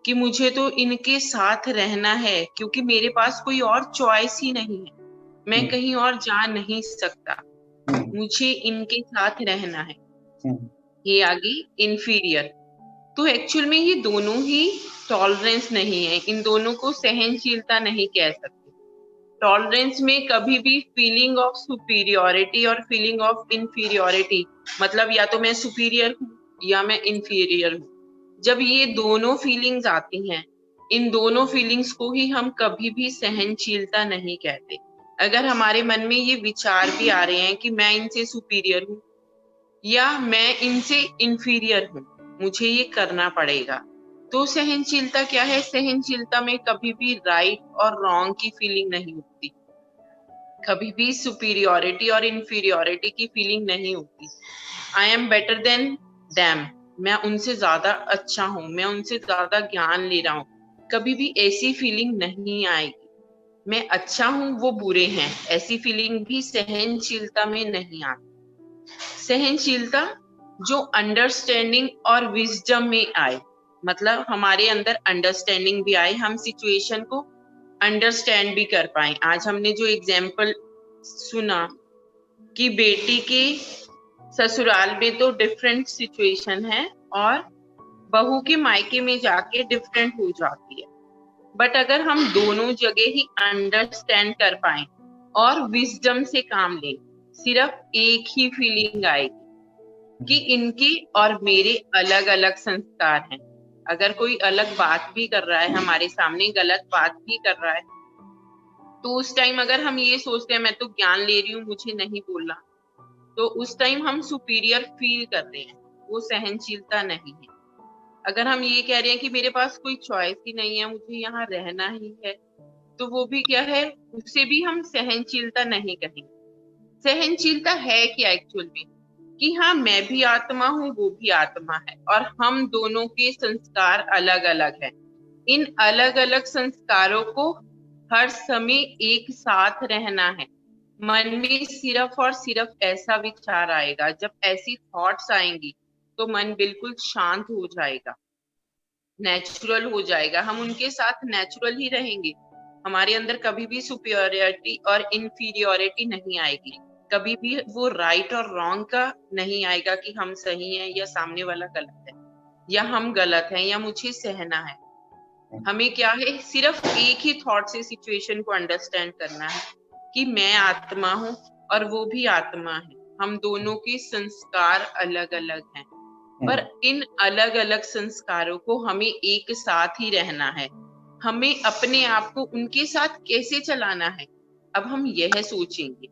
कि मुझे तो इनके साथ रहना है क्योंकि मेरे पास कोई और चॉइस ही नहीं है, मैं कहीं और जा नहीं सकता, मुझे इनके साथ रहना है। ये आ गई इंफीरियर। तो एक्चुअल में ये दोनों ही टॉलरेंस नहीं है, इन दोनों को सहनशीलता नहीं कह सकते। टॉलरेंस में कभी भी फीलिंग ऑफ सुपीरियोरिटी और फीलिंग ऑफ इंफीरियोरिटी, मतलब या तो मैं सुपीरियर हूँ या मैं इंफीरियर हूँ, जब ये दोनों फीलिंग्स आती हैं, इन दोनों फीलिंग्स को ही हम कभी भी सहनशीलता नहीं कहते। अगर हमारे मन में ये विचार भी आ रहे हैं कि मैं इनसे सुपीरियर हूँ या मैं इनसे इंफीरियर हूँ, मुझे ये करना पड़ेगा, तो सहनशीलता क्या है? सहनशीलता में कभी भी राइट और रॉन्ग की फीलिंग नहीं होती, कभी भी सुपीरियोरिटी और इंफीरियोरिटी की फीलिंग नहीं होती। I am better than them, मैं उनसे ज्यादा अच्छा हूँ, मैं उनसे ज्यादा ज्ञान ले रहा हूँ, कभी भी ऐसी फीलिंग नहीं आएगी। मैं अच्छा हूँ, वो बुरे हैं, ऐसी फीलिंग भी सहनशीलता में नहीं आती। सहनशीलता जो अंडरस्टैंडिंग और विजडम में आए, मतलब हमारे अंदर अंडरस्टैंडिंग भी आए, हम सिचुएशन को अंडरस्टैंड भी कर पाए। आज हमने जो एग्जाम्पल सुना कि बेटी के ससुराल में तो डिफरेंट सिचुएशन है और बहू के मायके में जाके डिफरेंट हो जाती है, बट अगर हम दोनों जगह ही अंडरस्टैंड कर पाए और विजडम से काम लें, सिर्फ एक ही फीलिंग आएगी कि इनके और मेरे अलग अलग संस्कार हैं। अगर कोई अलग बात भी कर रहा है, हमारे सामने गलत बात भी कर रहा है, तो उस टाइम अगर हम ये सोचते हैं मैं तो ज्ञान ले रही हूँ, मुझे नहीं बोलना, तो उस टाइम हम सुपीरियर फील कर रहे हैं, वो सहनशीलता नहीं है। अगर हम ये कह रहे हैं कि मेरे पास कोई चॉइस ही नहीं है, मुझे यहाँ रहना ही है, तो वो भी क्या है, उसे भी हम सहनशीलता नहीं कहेंगे। सहनशीलता है क्या एक्चुअल में, कि हाँ मैं भी आत्मा हूँ, वो भी आत्मा है और हम दोनों के संस्कार अलग अलग हैं। इन अलग अलग संस्कारों को हर समय एक साथ रहना है। मन में सिर्फ और सिर्फ ऐसा विचार आएगा, जब ऐसी थॉट्स आएंगी तो मन बिल्कुल शांत हो जाएगा, नेचुरल हो जाएगा, हम उनके साथ नेचुरल ही रहेंगे। हमारे अंदर कभी भी सुपीरियरिटी और इंफीरियोरिटी नहीं आएगी, कभी भी वो राइट और रॉन्ग का नहीं आएगा कि हम सही हैं या सामने वाला गलत है, या हम गलत हैं या मुझे सहना है। हमें क्या है, सिर्फ एक ही थॉट से सिचुएशन को अंडरस्टैंड करना है कि मैं आत्मा हूँ और वो भी आत्मा है, हम दोनों के संस्कार अलग अलग हैं, पर इन अलग अलग संस्कारों को हमें एक साथ ही रहना है। हमें अपने आप को उनके साथ कैसे चलाना है, अब हम यह सोचेंगे।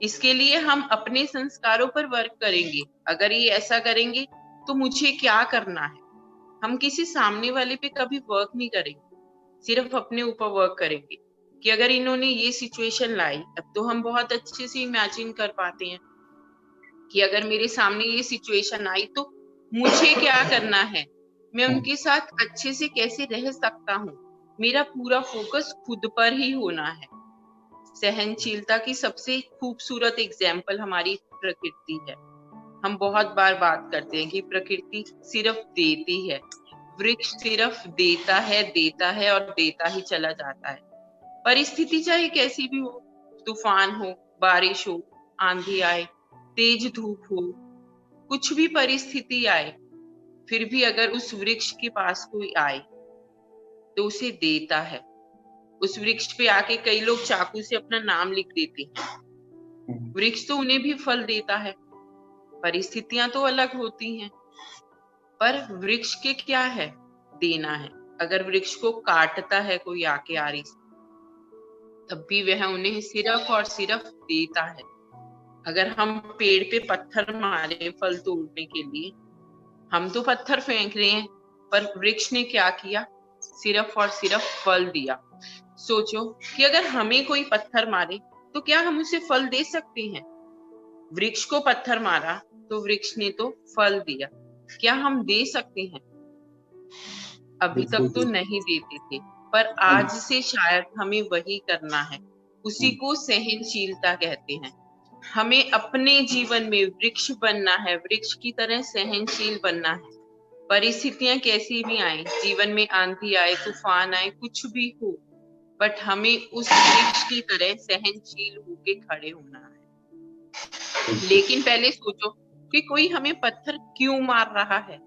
इसके लिए हम अपने संस्कारों पर वर्क करेंगे। अगर ये ऐसा करेंगे तो मुझे क्या करना है, हम किसी सामने वाले पे कभी वर्क नहीं करेंगे, सिर्फ अपने ऊपर वर्क करेंगे कि अगर इन्होंने ये सिचुएशन लाई, अब तो हम बहुत अच्छे से इमेजिन कर पाते हैं कि अगर मेरे सामने ये सिचुएशन आई तो मुझे क्या करना है, मैं उनके साथ अच्छे से कैसे रह सकता हूँ, मेरा पूरा फोकस खुद पर ही होना है। सहनशीलता की सबसे खूबसूरत एग्जाम्पल हमारी प्रकृति है। हम बहुत बार बात करते हैं कि प्रकृति सिर्फ देती है, वृक्ष सिर्फ देता है और देता ही चला जाता है। परिस्थिति चाहे कैसी भी हो, तूफान हो, बारिश हो, आंधी आए, तेज धूप हो, कुछ भी परिस्थिति आए, फिर भी अगर उस वृक्ष के पास कोई आए तो उसे देता है। उस वृक्ष पे आके कई लोग चाकू से अपना नाम लिख देते हैं, वृक्ष तो उन्हें भी फल देता है। परिस्थितियां तो अलग होती हैं, पर वृक्ष के क्या है, देना है। अगर वृक्ष को काटता है कोई आके आरी से, तब भी वह उन्हें सिर्फ और सिर्फ देता है। अगर हम पेड़ पे पत्थर मारे फल तोड़ने के लिए, हम तो पत्थर फेंक रहे हैं, पर वृक्ष ने क्या किया? सिर्फ और सिर्फ फल दिया। सोचो कि अगर हमें कोई पत्थर मारे तो क्या हम उसे फल दे सकते हैं? वृक्ष को पत्थर मारा तो वृक्ष ने तो फल दिया, क्या हम दे सकते हैं? अभी तक तो नहीं देते थे, पर आज से शायद हमें वही करना है। उसी को सहनशीलता कहते हैं। हमें अपने जीवन में वृक्ष बनना है, वृक्ष की तरह सहनशील बनना है। परिस्थितियां कैसी भी आए, जीवन में आंधी आए, तूफान आए, कुछ भी हो, बट हमें उस वृक्ष की तरह सहनशील होके खड़े होना है। लेकिन पहले सोचो कि कोई हमें पत्थर क्यों मार रहा है?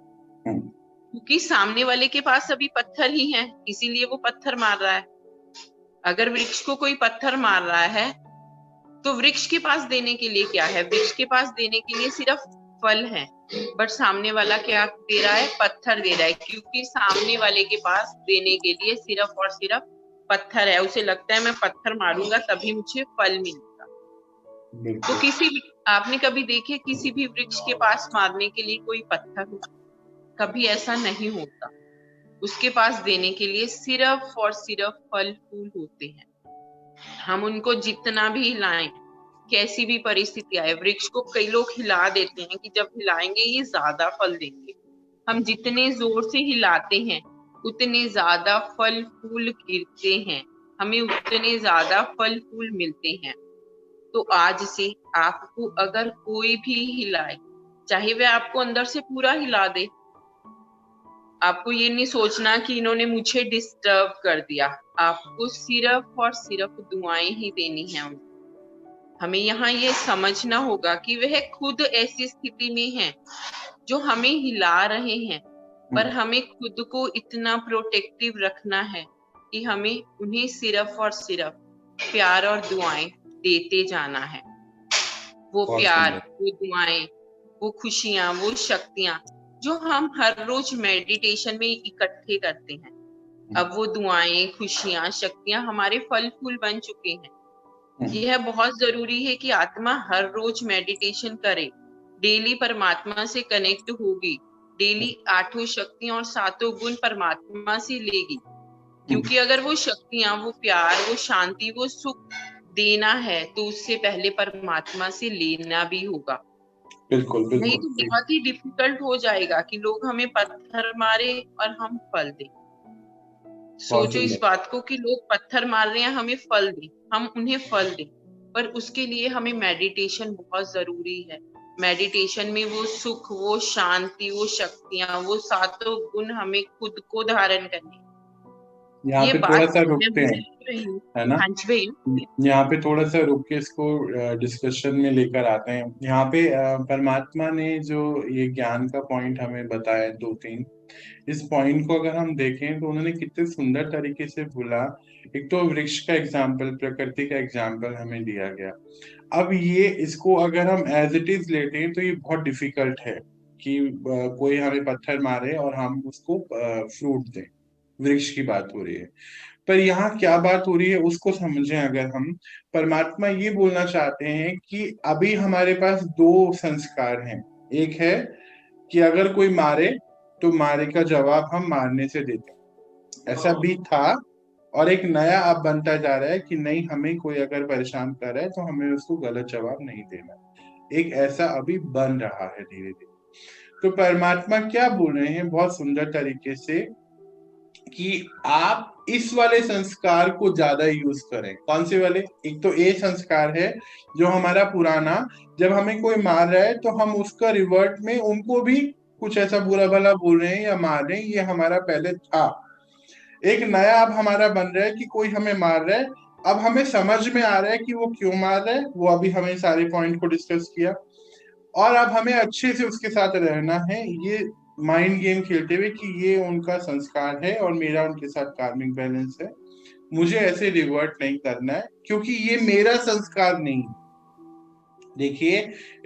क्योंकि सामने वाले के पास अभी पत्थर ही है, इसीलिए वो पत्थर मार रहा है। अगर वृक्ष को कोई पत्थर मार रहा है तो वृक्ष के पास देने के लिए क्या है? वृक्ष के पास देने के लिए सिर्फ फल है, बट सामने वाला क्या दे रहा है? पत्थर दे रहा है, क्योंकि सामने वाले के पास देने के लिए सिर्फ और सिर्फ पत्थर है। उसे लगता है मैं पत्थर मारूंगा तभी मुझे फल मिलेगा। तो आपने कभी देखे किसी भी वृक्ष के पास मारने के लिए कोई पत्थर हो? कभी ऐसा नहीं होता। उसके पास देने के लिए सिर्फ और सिर्फ फल फूल होते हैं। हम उनको जितना भी हिलाएं, कैसी भी परिस्थिति आए, वृक्ष को कई लोग हिला देते हैं कि जब हिलाएंगे ये ज्यादा फल देंगे। हम जितने जोर से हिलाते हैं उतने ज्यादा फल फूल गिरते हैं, हमें उतने ज्यादा फल फूल मिलते हैं। तो आज से आपको अगर कोई भी हिलाए, चाहे वह आपको अंदर से पूरा हिला दे, आपको ये नहीं सोचना कि इन्होंने मुझे डिस्टर्ब कर दिया। आपको सिर्फ और सिर्फ दुआएं ही देनी है उनको। हमें यहाँ ये समझना होगा कि वह खुद ऐसी स्थिति में है जो हमें हिला रहे हैं, पर हमें खुद को इतना प्रोटेक्टिव रखना है कि हमें उन्हें सिर्फ और सिर्फ प्यार और दुआएं देते जाना है। वो प्यार, वो दुआएं, वो खुशियां, वो शक्तियां जो हम हर रोज मेडिटेशन में इकट्ठे करते हैं, अब वो दुआएं, खुशियां, शक्तियां हमारे फल फूल बन चुके हैं। यह बहुत जरूरी है कि आत्मा हर रोज मेडिटेशन करे, डेली परमात्मा से कनेक्ट होगी, डेली 8 शक्तियां और 7 गुण परमात्मा से लेगी। क्योंकि अगर वो शक्तियां, वो प्यार, वो शांति, वो सुख देना है तो उससे पहले परमात्मा से लेना भी होगा। बिल्कुल बिल्कुल। नहीं तो बहुत ही डिफिकल्ट हो जाएगा कि लोग हमें पत्थर मारे और हम फल दें। सोचो इस बात को कि लोग पत्थर मार रहे हैं, हमें फल दें, हम उन्हें फल दें, पर उसके लिए हमें मेडिटेशन बहुत जरूरी है। मेडिटेशन में वो सुख, वो शांति, वो शक्तियां, वो 7 गुण हमें खुद को धारण करने। यहाँ पे थोड़ा सा रुकते हैं, है ना? हाँ जी भैया, यहाँ पे थोड़ा सा रुक के इसको डिस्कशन में लेकर आते हैं। यहाँ पे परमात्मा ने जो ये ज्ञान का पॉइंट हमें बताया 2-3, इस पॉइंट को अगर हम देखें तो उन्होंने कितने सुंदर तरीके से बोला। एक तो वृक्ष का एग्जाम्पल, प्रकृति का एग्जाम्पल हमें दिया गया। अब ये इसको अगर हम एज इट इज लेते हैं तो ये बहुत डिफिकल्ट है कि कोई हमें पत्थर मारे और हम उसको फ्रूट दें। वृक्ष की बात हो रही है, पर यहाँ क्या बात हो रही है उसको समझें। अगर हम, परमात्मा ये बोलना चाहते हैं कि अभी हमारे पास 2 संस्कार हैं। एक है कि अगर कोई मारे तो मारे का जवाब हम मारने से देते हैं, ऐसा भी था। और एक नया अब बनता जा रहा है कि नहीं, हमें कोई अगर परेशान कर रहा है तो हमें उसको गलत जवाब नहीं देना। एक ऐसा अभी बन रहा है धीरे धीरे। तो परमात्मा क्या बोल रहे हैं बहुत सुंदर तरीके से कि आप इस वाले संस्कार को ज्यादा यूज करें। कौन से वाले? एक तो ये संस्कार है जो हमारा पुराना, जब हमें कोई मार रहा है तो हम उसका रिवर्ट में उनको भी कुछ ऐसा बुरा भला बोल रहे हैं या मार रहे हैं, ये हमारा पहले था। एक नया अब हमारा बन रहा है कि कोई हमें मार रहा है, अब हमें समझ में आ रहा है कि वो क्यों मार रहा है। वो अभी हमें सारे पॉइंट को डिस्कस किया, और अब हमें अच्छे से उसके साथ रहना है, ये माइंड गेम खेलते हुए कि ये उनका संस्कार है और मेरा उनके साथ कार्मिक बैलेंस है, मुझे ऐसे रिवर्ट नहीं करना है क्योंकि ये मेरा संस्कार नहीं। देखिए,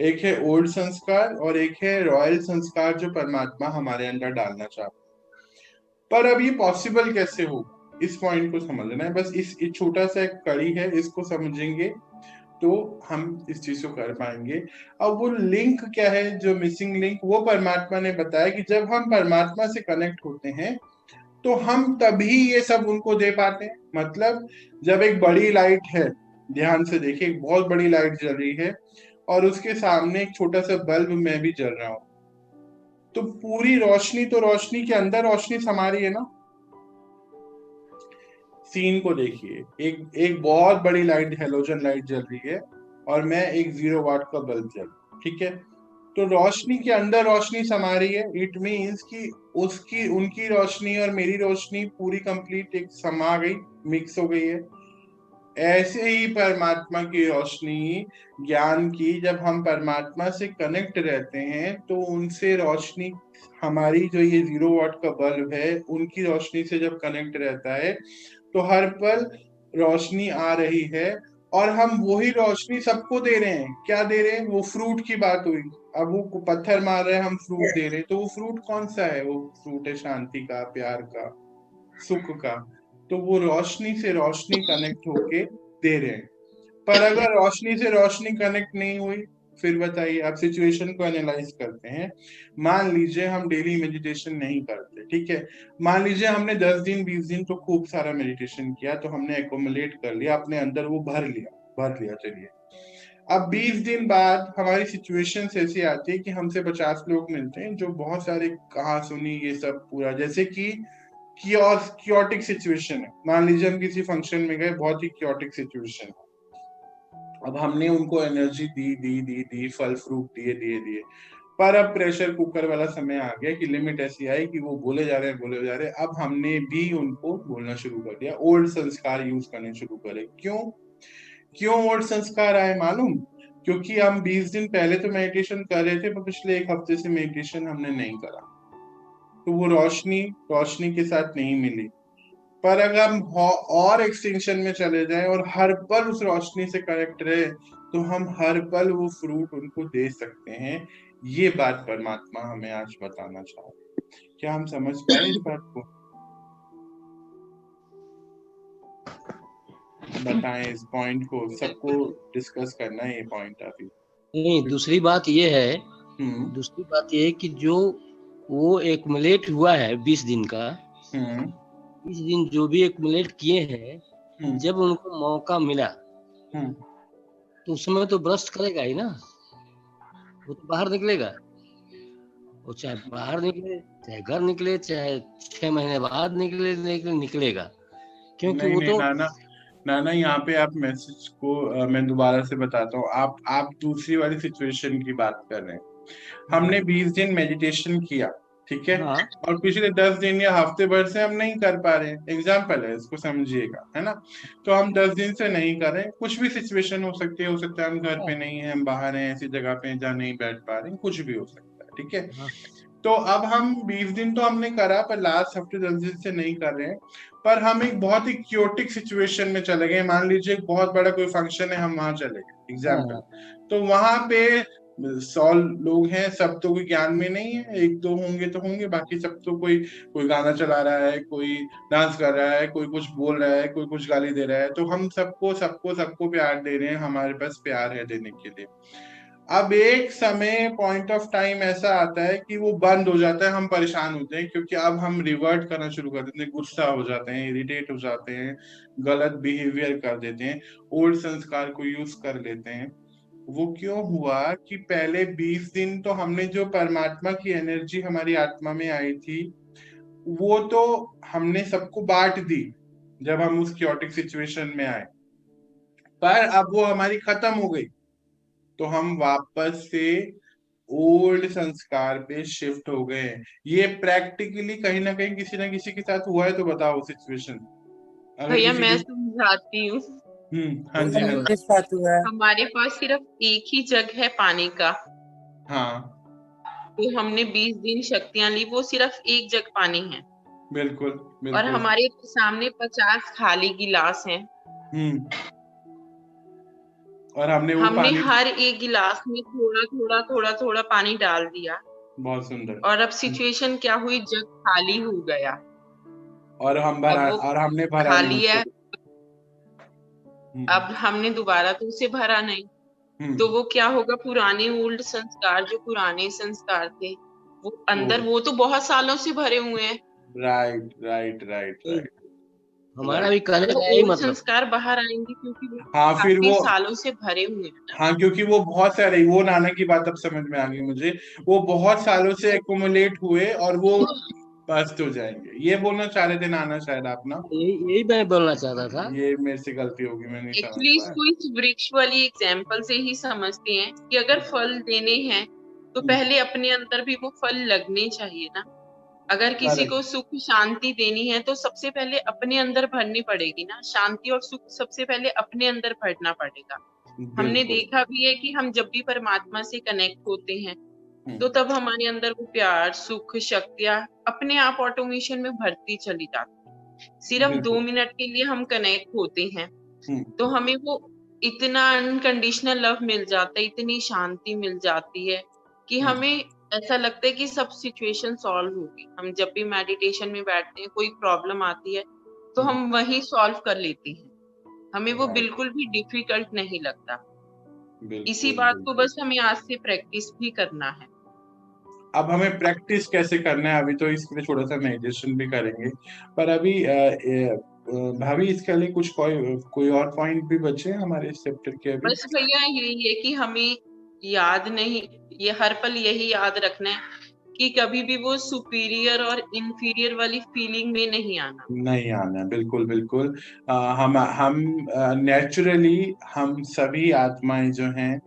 एक है ओल्ड संस्कार और एक है रॉयल संस्कार जो परमात्मा हमारे अंदर डालना चाहता है। पर अब ये पॉसिबल कैसे हो, इस पॉइंट को समझना है। बस इस छोटा सा एक कड़ी है, इसको समझेंगे तो हम इस चीज को कर पाएंगे। अब वो लिंक क्या है, जो मिसिंग लिंक, वो परमात्मा ने बताया कि जब हम परमात्मा से कनेक्ट होते हैं तो हम तभी ये सब उनको दे पाते हैं। मतलब जब एक बड़ी लाइट है, ध्यान से देखिए, एक बहुत बड़ी लाइट जल रही है और उसके सामने एक छोटा सा बल्ब मैं भी जल रहा हूं, तो पूरी रोशनी, तो रोशनी के अंदर रोशनी समा रही है ना। सीन को देखिए, एक बहुत बड़ी लाइट, हेलोजन लाइट जल रही है और मैं एक 0 वाट का बल्ब जल, ठीक है, तो रोशनी के अंदर रोशनी समा रही है। इट मीन्स कि उसकी, उनकी रोशनी और मेरी रोशनी पूरी कंप्लीट एक समा गई, मिक्स हो गई है। ऐसे ही परमात्मा की रोशनी, ज्ञान की, जब हम परमात्मा से कनेक्ट रहते हैं तो उनसे रोशनी, हमारी जो ये 0 वाट का बल्ब है, उनकी रोशनी से जब कनेक्ट रहता है तो हर पल रोशनी आ रही है और हम वही रोशनी सबको दे रहे हैं। क्या दे रहे हैं? वो फ्रूट की बात हुई, अब वो पत्थर मार रहे हैं, हम फ्रूट दे रहे हैं, तो वो फ्रूट कौन सा है? वो फ्रूट है शांति का, प्यार का, सुख का। तो वो रोशनी से रोशनी कनेक्ट होके दे रहे हैं। पर अगर रोशनी से रोशनी कनेक्ट नहीं हुई, फिर बताइए। आप सिचुएशन को एनालाइज करते हैं। मान लीजिए हम डेली मेडिटेशन नहीं करते, ठीक है, मान लीजिए हमने 10 दिन 20 दिन तो खूब सारा मेडिटेशन किया, तो हमने एकोमुलेट कर लिया अपने अंदर, वो भर लिया। चलिए, अब 20 दिन बाद हमारी सिचुएशन ऐसी आती है कि हमसे 50 लोग मिलते हैं जो बहुत सारे कहा सुनी ये सब पूरा, जैसे कि क्योटिक सिचुएशन है। मान लीजिए हम किसी फंक्शन में गए, बहुत ही क्योटिक सिचुएशन है। अब हमने उनको एनर्जी दी, फल फ्रूट दिए, पर अब प्रेशर कुकर वाला समय आ गया कि लिमिट ऐसी आई कि वो बोले जा रहे हैं। अब हमने भी उनको बोलना शुरू कर दिया, ओल्ड संस्कार यूज करने शुरू करे। क्यों ओल्ड संस्कार आए मालूम? क्योंकि हम 20 दिन पहले तो मेडिटेशन कर रहे थे, पर पिछले 1 हफ्ते से मेडिटेशन हमने नहीं करा, तो वो रोशनी के साथ नहीं मिली। पर अगर हम और एक्सटेंशन में चले जाएं और हर पल उस रोशनी से कनेक्ट रहे, तो हम हर पल वो फ्रूट उनको दे सकते हैं। ये बात परमात्मा हमें आज बताना चाह रहे हैं। क्या हम समझ पाए इस बात को? बताएं इस पॉइंट को, सबको डिस्कस करना है ये पॉइंट अभी। नहीं, दूसरी बात ये है कि जो वो एक्युमुलेट हुआ है 20 दिन का, 20 दिन जो भी एक्युमुलेट किए हैं, जब उनको मौका मिला तो उस समय तो ब्रस्ट करेगा ही ना, वो तो बाहर निकलेगा। वो चाहे बाहर निकले, चाहे घर निकले, चाहे 6 महीने बाद निकलेगा, क्योंकि नहीं, वो तो नाना यहाँ पे आप मैसेज को मैं दोबारा से बताता हूँ। आप दूसरी वाली सिचुएशन की बात कर रहे हैं। हमने 20 दिन मेडिटेशन किया, ठीक है, हाँ। और पिछले 10 दिन या हफ्ते भर से हम नहीं कर पा रहे हैं। एग्जाम्पल है, इसको समझिएगा, है ना। तो हम 10 दिन से नहीं कर रहे हैं, कुछ भी सिचुएशन हो सकती है, हम घर पे नहीं है, हम बाहर हैं, ऐसी जगह पे जहाँ नहीं बैठ पा रहे हैं, कुछ भी हो सकता है, ठीक है। तो अब हम 20 दिन तो हमने करा, पर लास्ट हफ्ते 10 दिन से नहीं कर रहे हैं। पर हम एक बहुत ही क्योटिक सिचुएशन में चले गए। मान लीजिए एक बहुत बड़ा कोई फंक्शन है, हम वहां चले गए, एग्जाम्पल। तो वहां पे 100 लोग हैं, सब तो कोई ज्ञान में नहीं है, 1-2 होंगे तो होंगे, बाकी सब तो कोई गाना चला रहा है, कोई डांस कर रहा है, कोई कुछ बोल रहा है, कोई कुछ गाली दे रहा है। तो हम सबको प्यार दे रहे हैं, हमारे पास प्यार है देने के लिए। अब एक समय पॉइंट ऑफ टाइम ऐसा आता है कि वो बंद हो जाता है, हम परेशान होते हैं, क्योंकि अब हम रिवर्ट करना शुरू कर देते हैं, गुस्सा हो जाते हैं, इरिटेट हो जाते हैं, गलत बिहेवियर कर देते हैं, ओल्ड संस्कार को यूज कर लेते हैं। वो क्यों हुआ कि पहले 20 दिन तो हमने जो परमात्मा की एनर्जी हमारी आत्मा में आई थी, वो तो हमने सबको बांट दी जब हम उस क्योटिक सिचुएशन में आए, पर अब वो हमारी खत्म हो गई, तो हम वापस से ओल्ड संस्कार पे शिफ्ट हो गए। ये प्रैक्टिकली कहीं ना कहीं किसी ना किसी के साथ हुआ है, तो बताओ सिचुएशन। भैया मैं समझाती हूँ। हाँ जी, किस साथ हुआ है? हमारे पास सिर्फ एक ही जग है पानी का। हाँ, तो हमने 20 दिन शक्तियां ली, वो सिर्फ एक जग पानी है। बिल्कुल। और हमारे सामने 50 खाली गिलास हैं। और हमने हर एक गिलास में थोड़ा पानी डाल दिया। बहुत सुंदर। और अब सिचुएशन क्या हुई, जग खाली हो गया। और हमने भरा खा नहीं लिया, उसको। अब हमने दोबारा तो उसे भरा नहीं, तो वो क्या होगा, पुराने ओल्ड संस्कार, जो पुराने संस्कार थे वो अंदर, वो तो बहुत सालों से भरे हुए हैं। Right right right right. हमारा भी कहने का यही ओल्ड मतलब। संस्कार बाहर आएंगे क्योंकि वो हाँ, फिर काफी वो सालों से भरे हुए हैं। हाँ, क्योंकि वो बहुत सारे, वो नाना की बात अब समझ में आ गई मुझे, वो बहुत सालों से एक्यूमुलेट हुए और वो बस्ट हो जाएंगे। ये बोलना चाह रहे थे नाना शायद आप ना? यही मैं बोलना चाहता था। ये मेरे से गलती होगी, मैं नहीं समझ एक्चुअली पाया। इसको इस वृक्ष वाली एग्जाम्पल से ही समझते हैं कि अगर फल देने हैं तो पहले अपने अंदर भी वो फल लगने चाहिए ना। अगर किसी को सुख शांति देनी है तो सबसे पहले अपने अंदर भरनी पड़ेगी ना, शांति और सुख सबसे पहले अपने अंदर भरना पड़ेगा। हमने देखा भी है कि हम जब भी परमात्मा से कनेक्ट होते हैं तो तब हमारे अंदर वो प्यार, सुख, शक्तियां अपने आप ऑटोमेशन में भरती चली जाती है। सिर्फ 2 मिनट के लिए हम कनेक्ट होते हैं तो हमें वो इतना अनकंडीशनल लव मिल जाता है, इतनी शांति मिल जाती है कि हमें ऐसा लगता है कि सब सिचुएशन सॉल्व होगी। हम जब भी मेडिटेशन में बैठते हैं, कोई प्रॉब्लम आती है तो हम वही सॉल्व कर लेते हैं, हमें वो बिल्कुल भी डिफिकल्ट नहीं लगता। इसी बात को बस हमें आज से प्रैक्टिस भी करना है। अब हमें प्रैक्टिस कैसे करना है, अभी तो इसके लिए थोड़ा सा मेडिटेशन भी करेंगे, पर अभी भाभी इसके लिए कुछ कोई और पॉइंट भी बचे हैं हमारे इस चैप्टर के अभी? बस भैया यही है कि हमें याद नहीं, ये हर पल यही याद रखना है कि कभी भी वो सुपीरियर और इंफीरियर वाली फीलिंग में नहीं आना। बिल्कुल बिल्कुल। हम नेचुरली हम सभी आत्माएं जो हैं,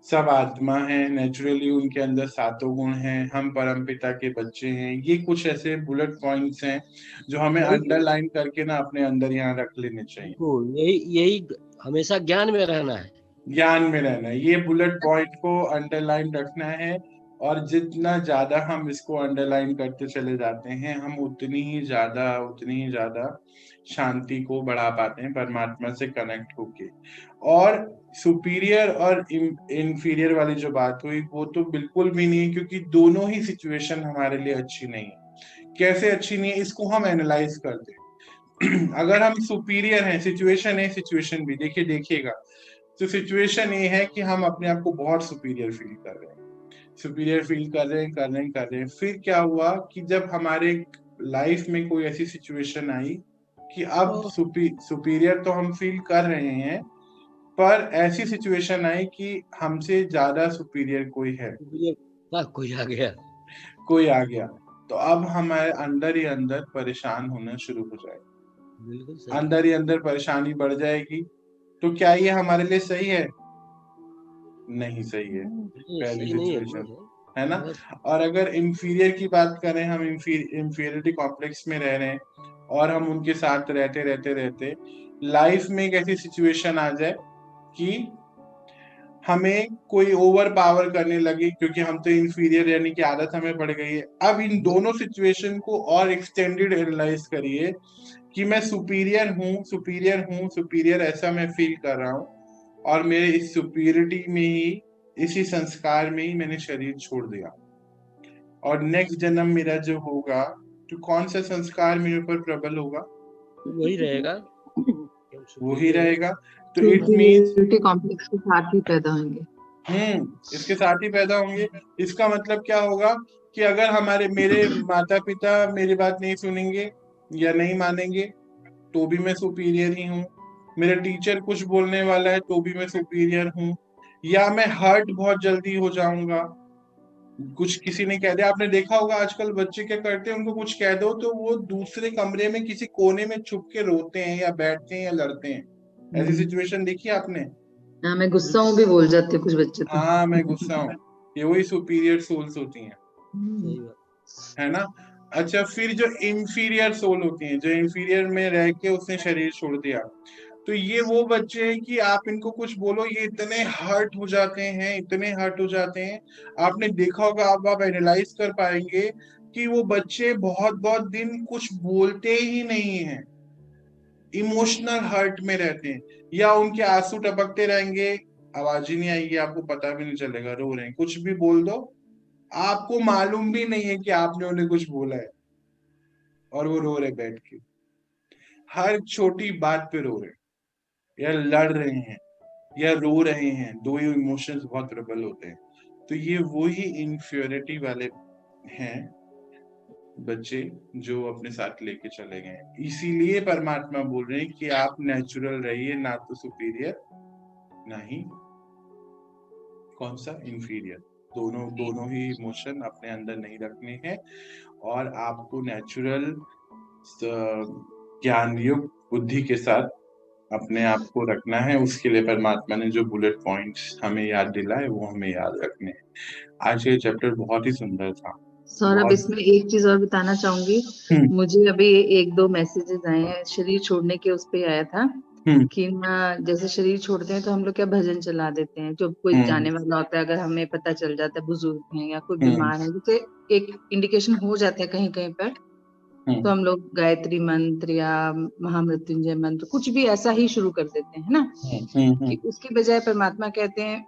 सब आत्मा हैं, नेचुरली उनके अंदर सातों गुण हैं, हम परमपिता के बच्चे हैं। ये कुछ ऐसे बुलेट पॉइंट्स हैं जो हमें अंडरलाइन करके ना अपने अंदर यहाँ रख लेने चाहिए। यही हमेशा ज्ञान में रहना है, ज्ञान में रहना है, ये बुलेट पॉइंट को अंडरलाइन रखना है। और जितना ज्यादा हम इसको अंडरलाइन करते चले जाते हैं, हम उतनी ही ज्यादा शांति को बढ़ा पाते हैं परमात्मा से कनेक्ट होके। और सुपीरियर और इंफीरियर वाली जो बात हुई वो तो बिल्कुल भी नहीं है, क्योंकि दोनों ही सिचुएशन हमारे लिए अच्छी नहीं है। कैसे अच्छी नहीं है, इसको हम एनालाइज करते हैं। अगर हम सुपीरियर हैं, सिचुएशन भी देखिएगा, तो सिचुएशन ये है कि हम अपने आप को बहुत सुपीरियर फील कर रहे हैं। फिर क्या हुआ कि जब हमारे लाइफ में कोई ऐसी सिचुएशन आई कि अब सुपीरियर तो हम फील कर रहे हैं, पर ऐसी सिचुएशन आई कि हमसे ज्यादा सुपीरियर कोई है, कोई आ गया, तो अब हमारे अंदर ही अंदर परेशान होना शुरू हो जाएगा, अंदर ही अंदर परेशानी बढ़ जाएगी। तो क्या ये हमारे लिए सही है? नहीं सही है, पहली सिचुएशन है ना। और अगर इंफीरियर की बात करें, हम इंफीरियरिटी कॉम्प्लेक्स में रह रहे हैं और हम उनके साथ रहते लाइफ में एक ऐसी सिचुएशन आ जाए कि हमें कोई ओवर पावर करने लगे, क्योंकि हम तो इंफीरियर यानी कि आदत हमें पड़ गई है। अब इन दोनों सिचुएशन को और एक्सटेंडेड एनालाइज करिए कि मैं सुपीरियर ऐसा मैं फील कर रहा हूँ, और मेरे इस सुपीरियरिटी में ही, इसी संस्कार में ही मैंने शरीर छोड़ दिया, और नेक्स्ट जन्म मेरा जो होगा, तो कौन सा संस्कार मेरे ऊपर प्रबल होगा? वही रहेगा। तो इट मींस कॉम्प्लेक्स के साथ ही पैदा होंगे। इसके साथ ही पैदा होंगे। इसका मतलब क्या होगा कि अगर मेरे माता पिता मेरी बात नहीं सुनेंगे या नहीं मानेंगे तो भी मैं सुपीरियर ही हूँ। मेरे टीचर कुछ बोलने वाला है तो भी मैं सुपीरियर हूँ। या मैं हर्ट बहुत जल्दी हो जाऊंगा, कुछ किसी ने कह दिया। आपने देखा होगा आजकल बच्चे क्या करते हैं, उनको कुछ कह दो तो वो दूसरे कमरे में किसी कोने में छुप के रोते हैं या बैठते हैं या लड़ते हैं। ऐसी सिचुएशन देखी आपने? हाँ, मैं गुस्सा हूँ भी बोल जाते हैं कुछ बच्चे तो। हाँ, मैं गुस्सा हूँ, ये वही सुपीरियर सोल्स होती हैं, है ना। अच्छा, फिर जो इंफीरियर सोल होती हैं, जो इंफीरियर में रह के उसने शरीर छोड़ दिया, तो ये वो बच्चे हैं कि आप इनको कुछ बोलो ये इतने हर्ट हो जाते हैं। आपने देखा होगा, आप एनालाइज कर पाएंगे कि वो बच्चे बहुत बहुत दिन कुछ बोलते ही नहीं हैं, इमोशनल हर्ट में रहते हैं, या उनके आंसू टपकते रहेंगे, आवाज ही नहीं आएगी, आपको पता भी नहीं चलेगा रो रहे हैं। कुछ भी बोल दो, आपको मालूम भी नहीं है कि आपने उन्हें कुछ बोला है, और वो रो रहे बैठ के। हर छोटी बात पे रो रहे हैं या लड़ रहे हैं या रो रहे हैं, दो ही इमोशंस बहुत प्रबल होते हैं। तो ये वो ही इन्फ्योरिटी वाले हैं बच्चे जो अपने साथ लेके चले गए। इसीलिए परमात्मा बोल रहे हैं कि आप नेचुरल रहिए, ना तो सुपीरियर ना ही कौन सा इंफीरियर। दोनों ही इमोशन अपने अंदर नहीं रखने हैं और आपको नेचुरल ज्ञान युक्त बुद्धि के साथ अपने आप को रखना है। उसके लिए परमात्मा ने जो बुलेट पॉइंट्स हमें याद दिलाए वो हमें याद रखने हैं। आज ये चैप्टर बहुत ही सुंदर था। सौरभ, इसमें एक चीज और बताना चाहूंगी। मुझे अभी 1-2 मैसेजेस आए हैं शरीर छोड़ने के, उस पे आया था कि जैसे शरीर छोड़ते हैं तो हम लोग क्या भजन चला देते हैं। जो कोई जाने वाला होता है, अगर हमें पता चल जाता है बुजुर्ग हैं या कोई बीमार है, जैसे एक इंडिकेशन हो जाता है कहीं कहीं पर, तो हम लोग गायत्री मंत्र या महामृत्युंजय मंत्र कुछ भी ऐसा ही शुरू कर देते हैं ना। कि उसके बजाय परमात्मा कहते हैं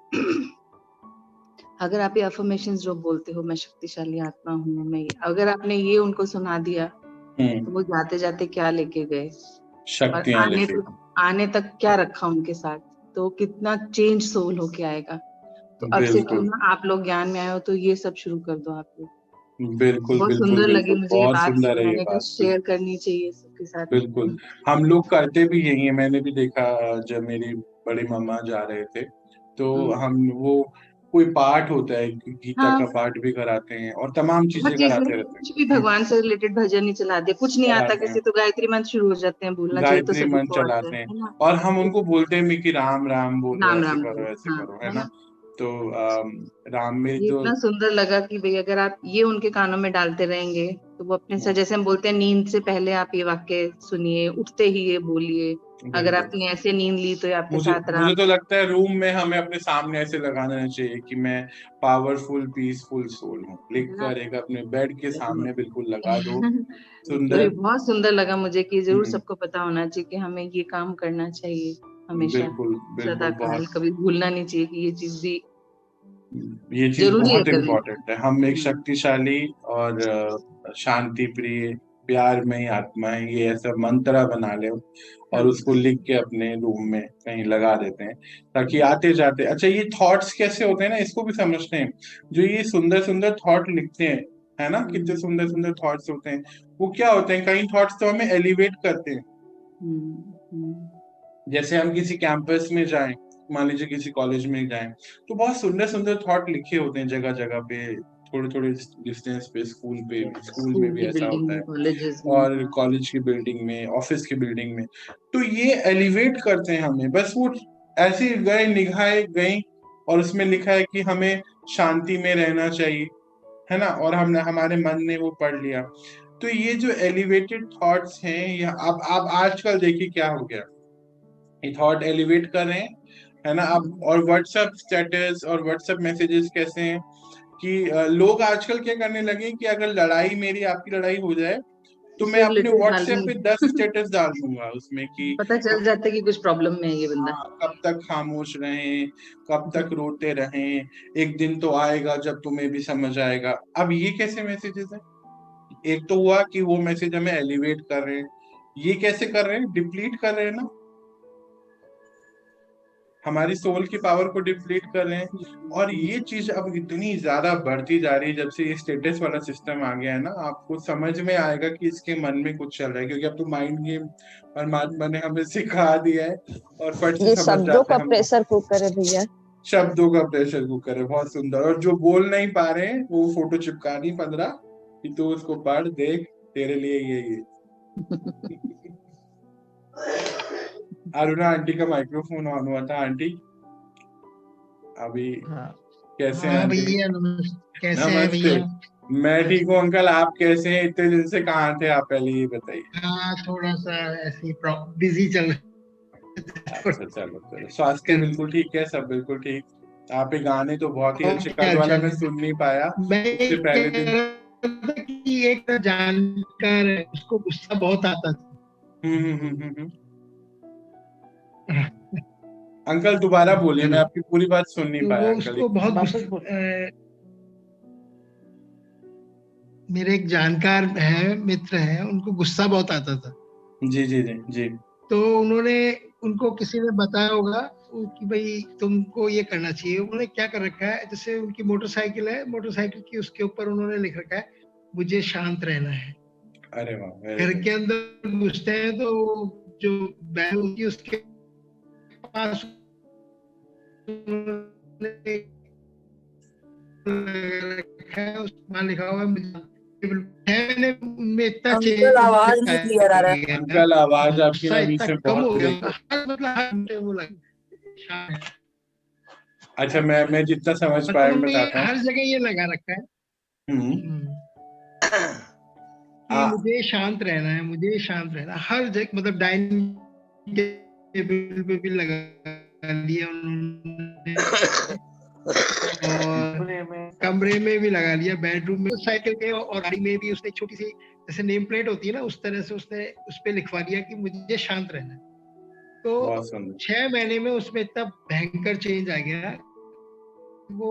अगर आप ये अफर्मेशंस जो बोलते हो, मैं शक्तिशाली आत्मा हूँ, मैं, अगर आपने ये उनको सुना दिया तो वो जाते जाते क्या लेके गए और आने तक क्या रखा उनके साथ, तो कितना चेंज सोल होके आएगा। तो अब से क्यों ना आप लोग ज्ञान में आए हो तो ये सब शुरू कर दो आप लोग। बिल्कुल बहुत बिल्कुल सुंदर लगी मुझे ये बात, मैंने कहा शेयर करनी चाहिए सबके साथ। बिल्कुल, हम लोग करते भी यही है। मैंने भी देखा जब मेरी बड़ी मम्मा जा रहे थे तो हम वो कोई पाठ होता है, गीता का पाठ भी कराते हैं और तमाम चीजें कराते रहते हैं। कुछ भी भगवान से रिलेटेड भजन ही चला दे, कुछ नहीं आता किसी तो गायत्री मंत्र शुरू हो जाते हैं बोलना, गायत्री मंत्र चलाते हैं और हम उनको बोलते हैं कि राम राम बोलो, ऐसे करो ऐसे करो, है ना। तो राम में जो इतना सुंदर लगा कि भाई अगर आप ये उनके कानों में डालते रहेंगे तो वो अपने से, जैसे हम बोलते हैं नींद से पहले आप ये वाक्य सुनिए, उठते ही ये बोलिए। अगर आपने ऐसे नींद ली तो आपके साथ मुझे तो लगता है रूम में हमें अपने सामने ऐसे लगाना चाहिए कि मैं पावरफुल पीसफुल सोल हूँ, लिख कर एक अपने बेड के सामने बिल्कुल लगा दो। सुंदर, बहुत सुंदर लगा मुझे कि जरूर सबको पता होना चाहिए कि हमें ये काम करना चाहिए हमेशा, सदा काल, कभी भूलना नहीं चाहिए कि ये चीज बहुत इम्पोर्टेंट है। हम एक शक्तिशाली और शांति प्रिय प्यारमयी आत्मा है, ये ऐसा मंत्र बना ले और उसको लिख के अपने रूम में कहीं लगा देते हैं ताकि आते जाते। अच्छा, ये थॉट्स कैसे होते हैं ना, इसको भी समझते हैं। जो ये सुंदर सुंदर थॉट लिखते हैं, है ना, कितने सुंदर सुंदर थॉट्स होते हैं, वो क्या होते हैं, कई थॉट्स तो हमें एलिवेट करते हैं। जैसे हम किसी कैंपस में जाएं, मान लीजिए किसी कॉलेज में जाएं, तो बहुत सुंदर सुंदर थॉट लिखे होते हैं जगह जगह पे, थोड़े थोड़े डिस्टेंस पे। स्कूल में भी ऐसा होता है और कॉलेज की बिल्डिंग में, ऑफिस की बिल्डिंग में। तो ये एलिवेट करते हैं हमें। बस वो ऐसे गए, निगाहें गई और उसमें लिखा है कि हमें शांति में रहना चाहिए, है ना, और हमने हमारे मन ने वो पढ़ लिया। तो ये जो एलिवेटेड थॉट्स हैं, या अब आजकल देखिए क्या हो गया, थॉट एलिवेट कर रहे हैं, है ना। अब और व्हाट्सएप स्टेटस और व्हाट्सएप मैसेजेस कैसे हैं कि लोग आजकल क्या करने लगे कि अगर लड़ाई, मेरी आपकी लड़ाई हो जाए तो मैं अपने व्हाट्सएप पे 10 स्टेटस डाल दूंगा उसमें कि पता चल जाता है कि कुछ प्रॉब्लम में है ये बंदा। कब तक खामोश रहें, कब तक रोते रहें, एक दिन तो आएगा जब तुम्हें भी समझ आएगा। अब ये कैसे मैसेजेस है? एक तो हुआ कि वो मैसेज हमें एलिवेट कर रहे हैं, ये कैसे कर रहे हैं, डिप्लीट कर रहे हैं ना, हमारी सोल की पावर को डिप्लीट कर रहे हैं। और ये चीज अब इतनी ज्यादा बढ़ती जा रही है जब से ये स्टेटस वाला सिस्टम आ गया है ना, आपको समझ में आएगा कि इसके मन में कुछ चल रहा है, क्योंकि अब तो माइंड गेम परमात्मा ने हमें सिखा दिया है और फट से समझ जाते हैं। शब्दों का प्रेशर कुकर है भैया, शब्दों का प्रेशर कुकर है, बहुत सुंदर। और जो बोल नहीं पा रहे हैं वो फोटो चिपका दी 15 कि तू उसको पढ़, देख, तेरे लिए ये अरुणा आंटी का माइक्रोफोन ऑन हुआ था। आंटी अभी कैसे हैं आंटी? कैसे हैं भैया? मैं ठीक हूँ अंकल, आप कैसे हैं? इतने दिन से कहाँ थे आप, पहले ये बताइए। थोड़ा सा ऐसे बिजी चल रहा। अच्छा, चलो स्वास्थ्य बिल्कुल ठीक है, सब बिल्कुल ठीक। आप गाने तो बहुत ही अच्छे, कल वाला मैं सुन नहीं पाया, उससे पहले दिन एक जानकार उसको गुस्सा बहुत आता था। अंकल दोबारा बोलिए, मैं आपकी पूरी बात सुन नहीं पाया अंकल। उसको बहुत मेरे एक जानकार है, मित्र है, उनको गुस्सा बहुत आता था। जी जी जी जी। तो उनको किसी ने बताया होगा कि भाई तुमको ये करना चाहिए। उन्होंने क्या कर रखा है, जैसे उनकी मोटरसाइकिल है, मोटरसाइकिल की उसके ऊपर उन्होंने लिख रखा है मुझे शांत रहना है। अरे वाह, घर के अंदर घुसते हैं तो जो बैल होती है उसके पास रखा है, उसमें लिखा हुआ है मैंने में इतना अंकल आवाज नहीं क्लियर आ रहा है। अंकल आवाज आपकी गुस्सा अभी इतना से कम हो बहुत गया, ब्रेक हो। मतलब हर घंटे वो लगा। अच्छा, मैं जितना समझ पाया मतलब ये बताता हूँ। हर जगह ये लगा रखा है कि मुझे शांत रहना है, मुझे शांत रहना। हर जगह, मतलब डाइनिंग टेबल पे भी लगा लिया उन्होंने और कमरे में भी लगा लिया, बेडरूम में, साइकिल के और गाड़ी में भी उसने छोटी सी जैसे नेम प्लेट होती है ना, उस तरह से उसने उस पे लिखवा दिया कि मुझे शांत रहना है। तो 6 महीने में उसमें इतना भयंकर चेंज आ गया, वो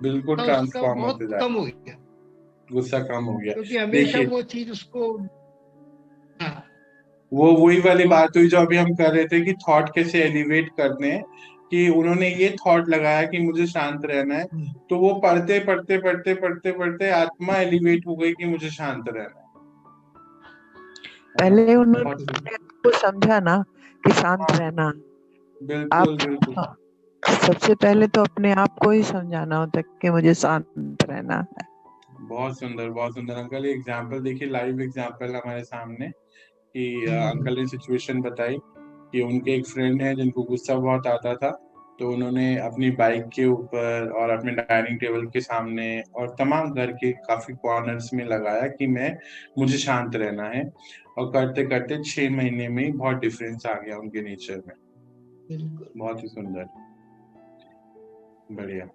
बिल्कुल ट्रांसफॉर्म होते जा कम रहा हो है, गया, गुस्सा कम हो गया। क्योंकि हमेशा वो चीज उसको वो वही वाली बात हुई जो अभी हम कर रहे थे कि थॉट कैसे एलिवेट करते हैं, कि उन्होंने ये थॉट लगाया कि मुझे शांत रहना है, तो वो पढ़ते पढ़ते पढ़ते पढ़ते पढ़ते आत्मा एलिवेट हो गई कि मुझे शांत रहना है। पहले उन्होंने आपको समझा ना कि शांत रहना। बिल्कुल बिल्कुल। सबसे पहले तो अपने आप को ही समझाना होता है कि मुझे शांत रहना है। बहुत सुंदर, बहुत सुंदर अंकल। ये एग्जाम्पल देखिए, लाइव एग्जाम्पल हमारे सामने कि अंकल ने सिचुएशन बताई कि उनके एक फ्रेंड है जिनको गुस्सा बहुत आता था, तो उन्होंने अपनी बाइक के ऊपर और अपने डाइनिंग टेबल के सामने और तमाम घर के काफी कॉर्नर्स में लगाया कि मुझे शांत रहना है, और करते करते 6 महीने में ही बहुत डिफरेंस आ गया उनके नेचर में। बहुत ही सुंदर, बढ़िया।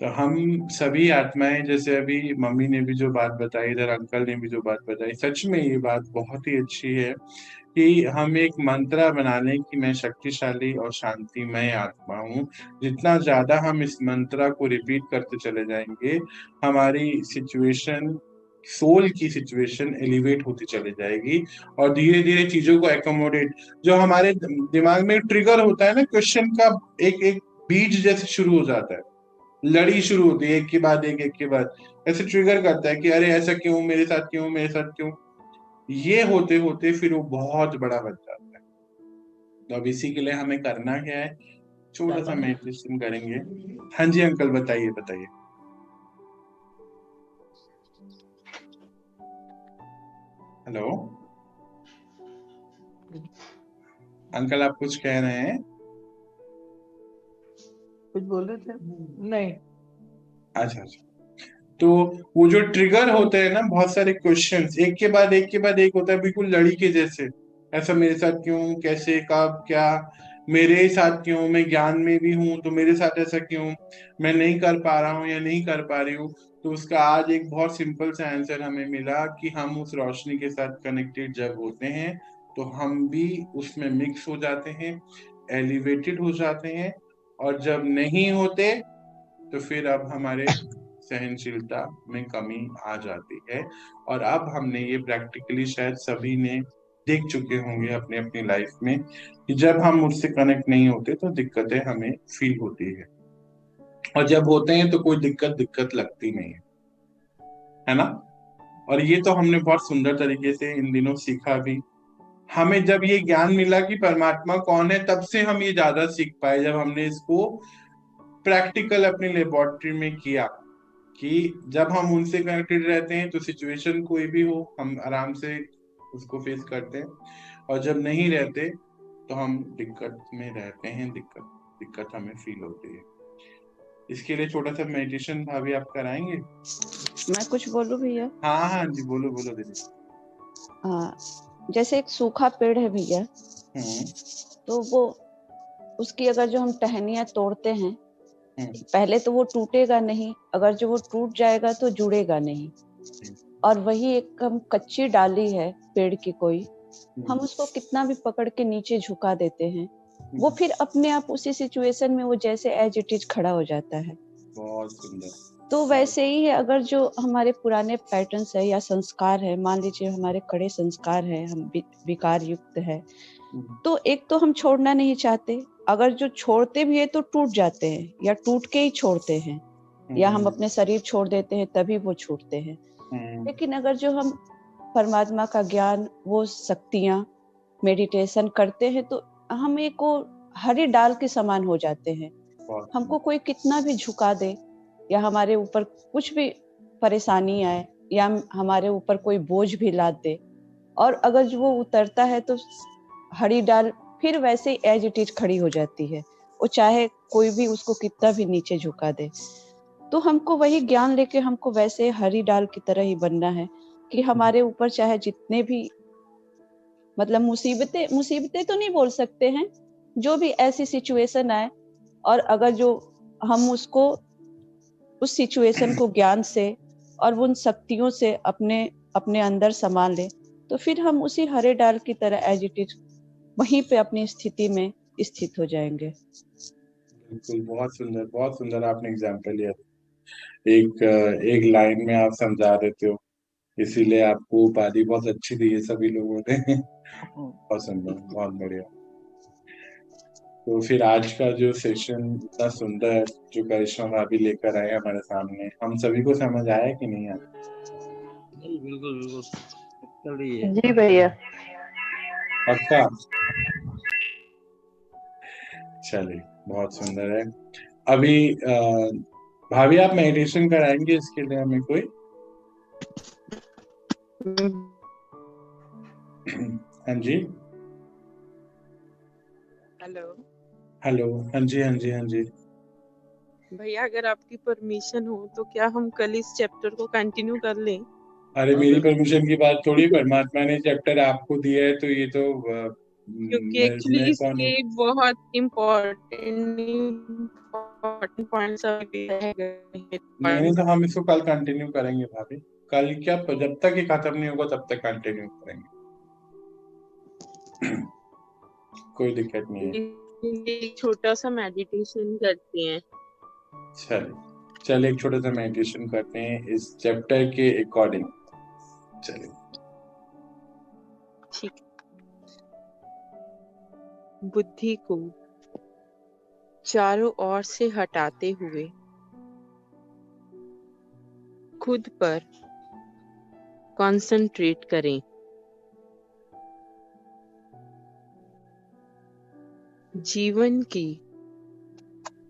तो हम सभी आत्माएं, जैसे अभी मम्मी ने भी जो बात बताई, इधर अंकल ने भी जो बात बताई, सच में ये बात बहुत ही अच्छी है कि हम एक मंत्र बना लें कि मैं शक्तिशाली और शांतिमय आत्मा हूँ। जितना ज्यादा हम इस मंत्र को रिपीट करते चले जाएंगे, हमारी सिचुएशन, सोल की सिचुएशन एलिवेट होती चली जाएगी, और धीरे धीरे चीजों को एकोमोडेट, जो हमारे दिमाग में ट्रिगर होता है ना क्वेश्चन का, एक एक बीज जैसे शुरू हो जाता है, लड़ी शुरू होती है, एक के बाद एक के बाद, ऐसे ट्रिगर करता है कि अरे ऐसा क्यों मेरे साथ, क्यों मेरे साथ, क्यों। ये होते होते फिर वो बहुत बड़ा बन जाता है। तो अब इसी के लिए हमें करना क्या है, छोटा सा मेडिटेशन करेंगे। हाँ जी अंकल, बताइए बताइए। हेलो अंकल, आप कुछ कह रहे हैं? कुछ बोल रहे थे? नहीं। अच्छा अच्छा। तो वो जो ट्रिगर होते हैं ना, बहुत सारे क्वेश्चंस एक के बाद एक होता है, बिल्कुल लड़ी के जैसे। ऐसा मेरे साथ क्यों, कैसे, कब, क्या, मेरे साथ क्यों, मैं ज्ञान में भी हूँ तो मेरे साथ ऐसा क्यों, मैं नहीं कर पा रहा हूँ या नहीं कर पा रही हूँ। तो उसका आज एक बहुत सिंपल सा आंसर हमें मिला कि हम उस रोशनी के साथ कनेक्टेड जब होते हैं तो हम भी उसमें मिक्स हो जाते हैं, एलिवेटेड हो जाते हैं, और जब नहीं होते तो फिर अब हमारे सहनशीलता में कमी आ जाती है। और अब हमने ये प्रैक्टिकली शायद सभी ने देख चुके होंगे अपने अपनी लाइफ में कि जब हम उससे कनेक्ट नहीं होते तो दिक्कतें हमें फील होती है, और जब होते हैं तो कोई दिक्कत लगती नहीं है ना। और ये तो हमने बहुत सुंदर तरीके से इन दिनों सीखा भी। हमें जब ये ज्ञान मिला कि परमात्मा कौन है, तब से हम ये ज्यादा सीख पाए, जब हमने इसको प्रैक्टिकल अपनी लेबोरेटरी में किया कि जब हम उनसे कनेक्टेड रहते हैं तो सिचुएशन कोई भी हो हम आराम से उसको फेस करते हैं, और जब नहीं रहते तो हम दिक्कत में रहते हैं, दिक्कत हमें फील होती है। इसके लिए छोटा सा मेडिटेशन भाभी आप कराएंगे? मैं कुछ बोलूं भैया? हाँ हाँ जी, बोलो बोलो दीदी। जैसे एक सूखा पेड़ है भैया, तो वो उसकी अगर जो हम टहनियां तोड़ते हैं, पहले तो वो टूटेगा नहीं, अगर जो वो टूट जाएगा तो जुड़ेगा नहीं। और वही एक हम कच्ची डाली है पेड़ की कोई, हम उसको कितना भी पकड़ के नीचे झुका देते हैं, वो फिर अपने आप उसी सिचुएशन में वो जैसे एज इट इज खड़ा हो जाता है। बहुत सुंदर। तो वैसे ही है, अगर जो हमारे पुराने पैटर्न्स है या संस्कार है, मान लीजिए हमारे कड़े संस्कार है, हम विकार युक्त है, तो एक तो हम छोड़ना नहीं चाहते, अगर जो छोड़ते भी है तो टूट जाते हैं या टूट के ही छोड़ते हैं, या हम अपने शरीर छोड़ देते हैं तभी वो छूटते हैं। लेकिन अगर जो हम परमात्मा का ज्ञान, वो शक्तियां, मेडिटेशन करते हैं तो हम एक हरी डाल के समान हो जाते हैं। हमको कोई कितना भी झुका दे या हमारे ऊपर कुछ भी परेशानी आए या हमारे ऊपर कोई बोझ भी लाद दे, और अगर जो वो उतरता है तो हरी डाल फिर वैसे एज इट इज खड़ी हो जाती है, वो चाहे कोई भी उसको कितना भी नीचे झुका दे। तो हमको वही ज्ञान लेके हमको वैसे हरी डाल की तरह ही बनना है कि हमारे ऊपर चाहे जितने भी मतलब मुसीबतें तो नहीं बोल सकते हैं, जो भी ऐसी सिचुएशन आए, और अगर जो हम उसको उस सिचुएशन को ज्ञान से और उन शक्तियों से अपने अंदर संभाल ले, तो फिर हम उसी हरे डाल की तरह एज इट इज वहीं पे अपनी स्थिति में स्थित हो जाएंगे। बिल्कुल, बहुत सुंदर आपने एग्जाम्पल लिया। एक लाइन में आप समझा देते हो, इसीलिए आपको उपाधि बहुत अच्छी दी है सभी लोगों ने। बहुत सुंदर, बहुत बढ़िया। तो फिर आज का जो सेशन इतना सुंदर जो करिश्मा भाभी लेकर आए हमारे सामने, हम सभी को समझ आया कि नहीं आया? बिल्कुल चल रही है जी भैया। पक्का? चलिए, बहुत सुंदर है। अभी भाभी आप मेडिटेशन कराएंगे इसके लिए हमें कोई? हाँ जी, हेलो हेलो, हाँ जी, हाँ जी, हाँ जी। भैया, अगर आपकी परमिशन हो तो क्या हम कल इस चैप्टर को कंटिन्यू कर लें? अरे मेरी परमिशन की बात थोड़ी, परमात्मा ने चैप्टर आपको दिया है तो ये तो क्योंकि एक्चुअली मैं कौन हूँ? इसके बहुत इम्पोर्टेंट पॉइंट्स नहीं तो हम इसको कल कंटिन्यू करेंगे भाभी। कल क्या, जब तक ये खत्म नहीं होगा तब तक कंटिन्यू करेंगे। कोई दिक्कत नहीं है। एक छोटा सा मेडिटेशन करते हैं। चलिए एक छोटा सा मेडिटेशन करते हैं इस चैप्टर के अकॉर्डिंग। चलिए, ठीक। बुद्धि को चारों ओर से हटाते हुए खुद पर कंसंट्रेट करें। जीवन की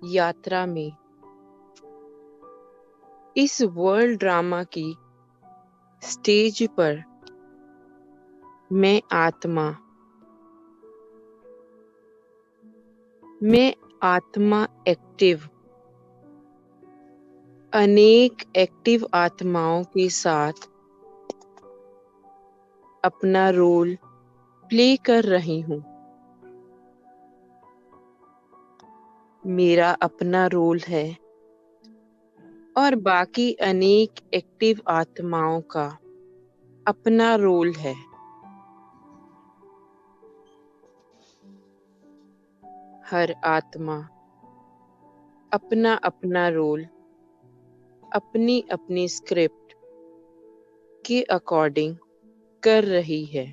यात्रा में इस वर्ल्ड ड्रामा की स्टेज पर मैं आत्मा एक्टिव, अनेक एक्टिव आत्माओं के साथ अपना रोल प्ले कर रही हूँ। मेरा अपना रोल है और बाकी अनेक एक्टिव आत्माओं का अपना रोल है। हर आत्मा अपना अपना रोल अपनी अपनी स्क्रिप्ट के अकॉर्डिंग कर रही है।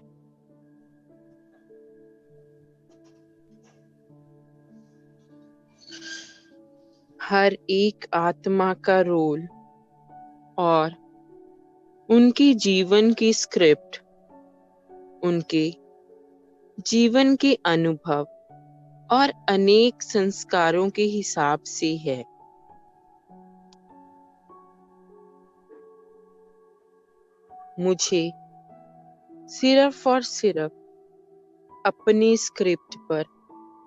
हर एक आत्मा का रोल और उनकी जीवन की स्क्रिप्ट उनके जीवन के अनुभव और अनेक संस्कारों के हिसाब से है। मुझे सिर्फ और सिर्फ अपनी स्क्रिप्ट पर,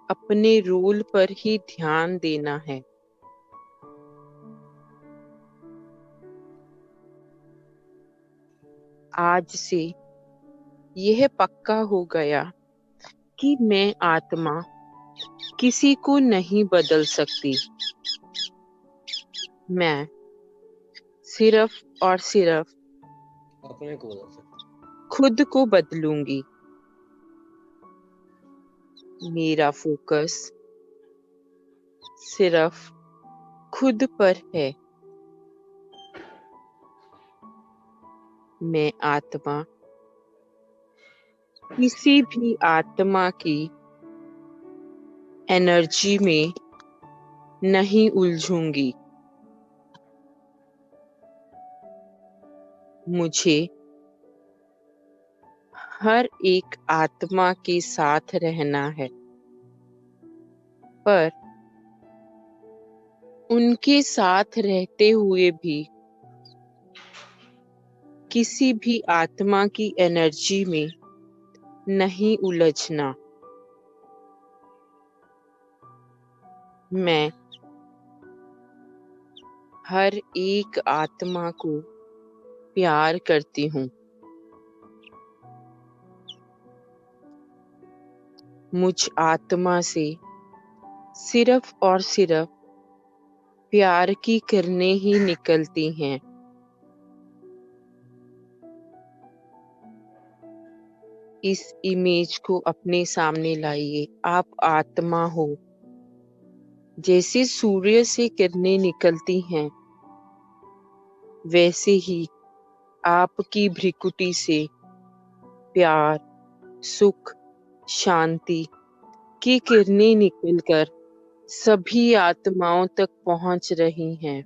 अपने रोल पर ही ध्यान देना है। आज से यह पक्का हो गया कि मैं आत्मा किसी को नहीं बदल सकती। मैं सिर्फ और सिर्फ अपने को बदल सकते, खुद को बदलूंगी। मेरा फोकस सिर्फ खुद पर है। मैं आत्मा किसी भी आत्मा की एनर्जी में नहीं उलझूंगी। मुझे हर एक आत्मा के साथ रहना है, पर उनके साथ रहते हुए भी किसी भी आत्मा की एनर्जी में नहीं उलझना। मैं हर एक आत्मा को प्यार करती हूँ। मुझ आत्मा से सिर्फ और सिर्फ प्यार की किरणें ही निकलती हैं। इस इमेज को अपने सामने लाइए। आप आत्मा हो। जैसे सूर्य से किरणें निकलती हैं, वैसे ही आपकी भ्रिकुटी से प्यार, सुख, शांति की किरणें निकलकर सभी आत्माओं तक पहुंच रही हैं।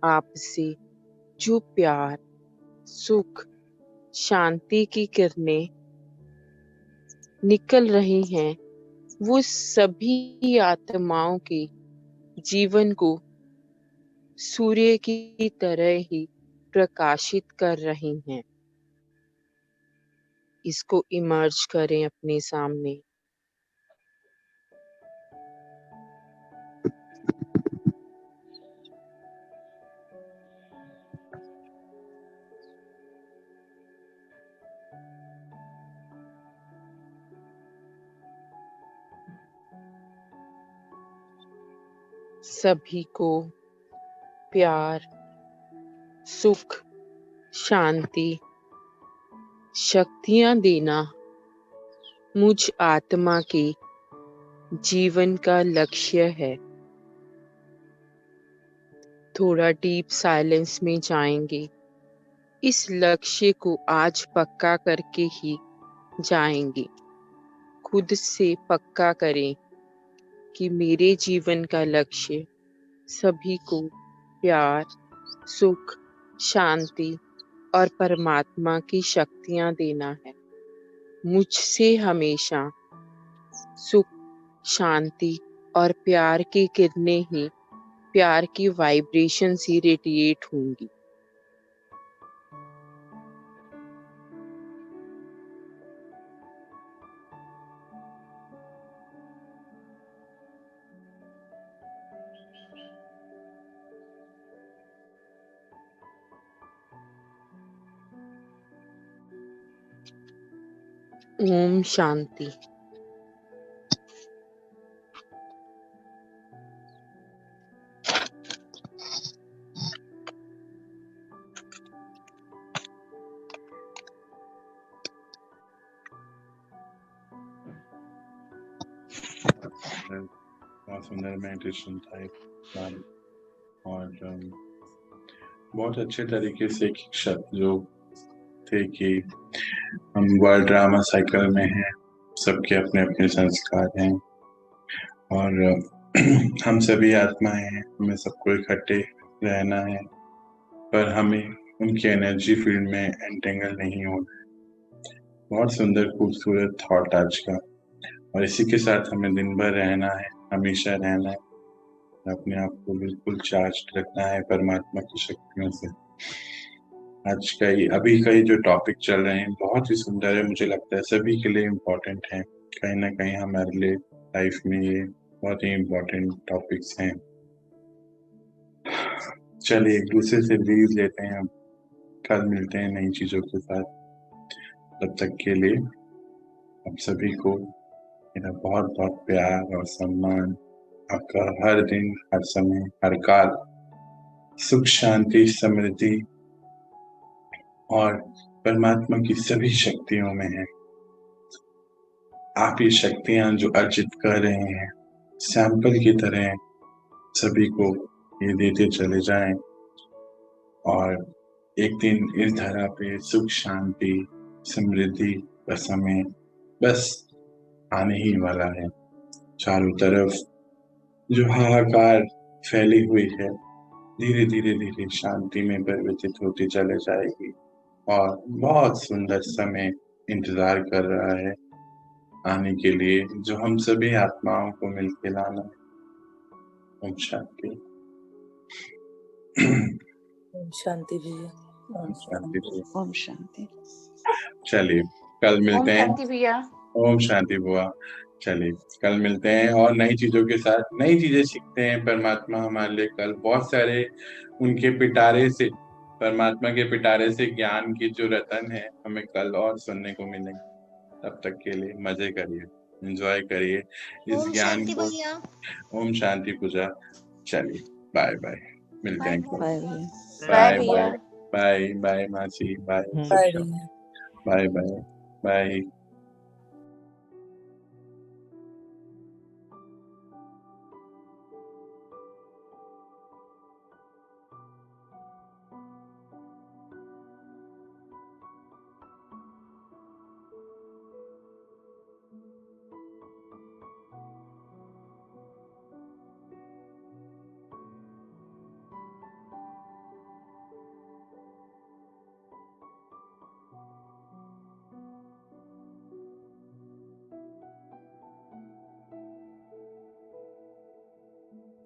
आपसे जो प्यार, सुख, शांति की किरणें निकल रही हैं, वो सभी आत्माओं के जीवन को सूर्य की तरह ही प्रकाशित कर रही हैं। इसको इमर्ज करें अपने सामने। सभी को प्यार, सुख, शांति, शक्तियां देना मुझ आत्मा के जीवन का लक्ष्य है। थोड़ा डीप साइलेंस में जाएंगे। इस लक्ष्य को आज पक्का करके ही जाएंगे। खुद से पक्का करें कि मेरे जीवन का लक्ष्य सभी को प्यार, सुख, शांति और परमात्मा की शक्तियां देना है। मुझसे हमेशा सुख, शांति और प्यार की किरणें ही, प्यार की वाइब्रेशंस ही रेडिएट होंगी। ओम शांति। बहुत सुंदर मेडिटेशन था और बहुत अच्छे तरीके से शब्द जो थे कि हम वर्ल्ड ड्रामा साइकिल में हैं, सबके अपने अपने संस्कार हैं और हम सभी आत्माएं हैं, हमें सबको इकट्ठे रहना है, पर हमें उनकी एनर्जी फील्ड में एंटेंगल नहीं होना है। बहुत सुंदर खूबसूरत थॉट आज का। और इसी के साथ हमें दिन भर रहना है, हमेशा रहना है, अपने आप को बिल्कुल चार्ज रखना है परमात्मा की शक्तियों से। आज का अभी का जो टॉपिक चल रहे हैं बहुत ही सुंदर है। मुझे लगता है सभी के लिए इम्पोर्टेंट है। कहीं ना कहीं हमारे लिए लाइफ में ये बहुत ही इम्पोर्टेंट टॉपिक्स हैं। चलिए एक दूसरे से लीव लेते हैं। अब कल मिलते हैं नई चीजों के साथ। तब तक के लिए आप सभी को मेरा बहुत बहुत प्यार और सम्मान। आपका हर दिन, हर समय, हर काल सुख, शांति, समृद्धि और परमात्मा की सभी शक्तियों में है। आप ये शक्तियां जो अर्जित कर रहे हैं सैंपल की तरह सभी को ये देते चले जाएं और एक दिन इस धरा पे सुख शांति समृद्धि का समय बस आने ही वाला है। चारों तरफ जो हाहाकार फैली हुई है धीरे धीरे धीरे शांति में परिवर्तित होती चले जाएगी और बहुत सुंदर समय इंतजार कर रहा है आने के लिए, जो हम सभी आत्माओं को मिलके लाना है। ओम शांति। ओम शांति भैया। ओम शांति भैया। ओम शांति। चलिए कल मिलते हैं। ओम शांति भैया। ओम शांति बुआ। चलिए कल मिलते हैं और नई चीजों के साथ नई चीजें सीखते हैं। परमात्मा हमारे लिए कल बहुत सारे उनके पिटारे से, परमात्मा के पिटारे से ज्ञान की जो रतन है हमें कल और सुनने को मिलेंगे। तब तक के लिए मजे करिए, एंजॉय करिए इस ज्ञान को। ओम शांति पूजा। चलिए बाय बाय, मिलते हैं। Bye bye bye bye bye मासी, बाय बाय भैया। Bye bye bye.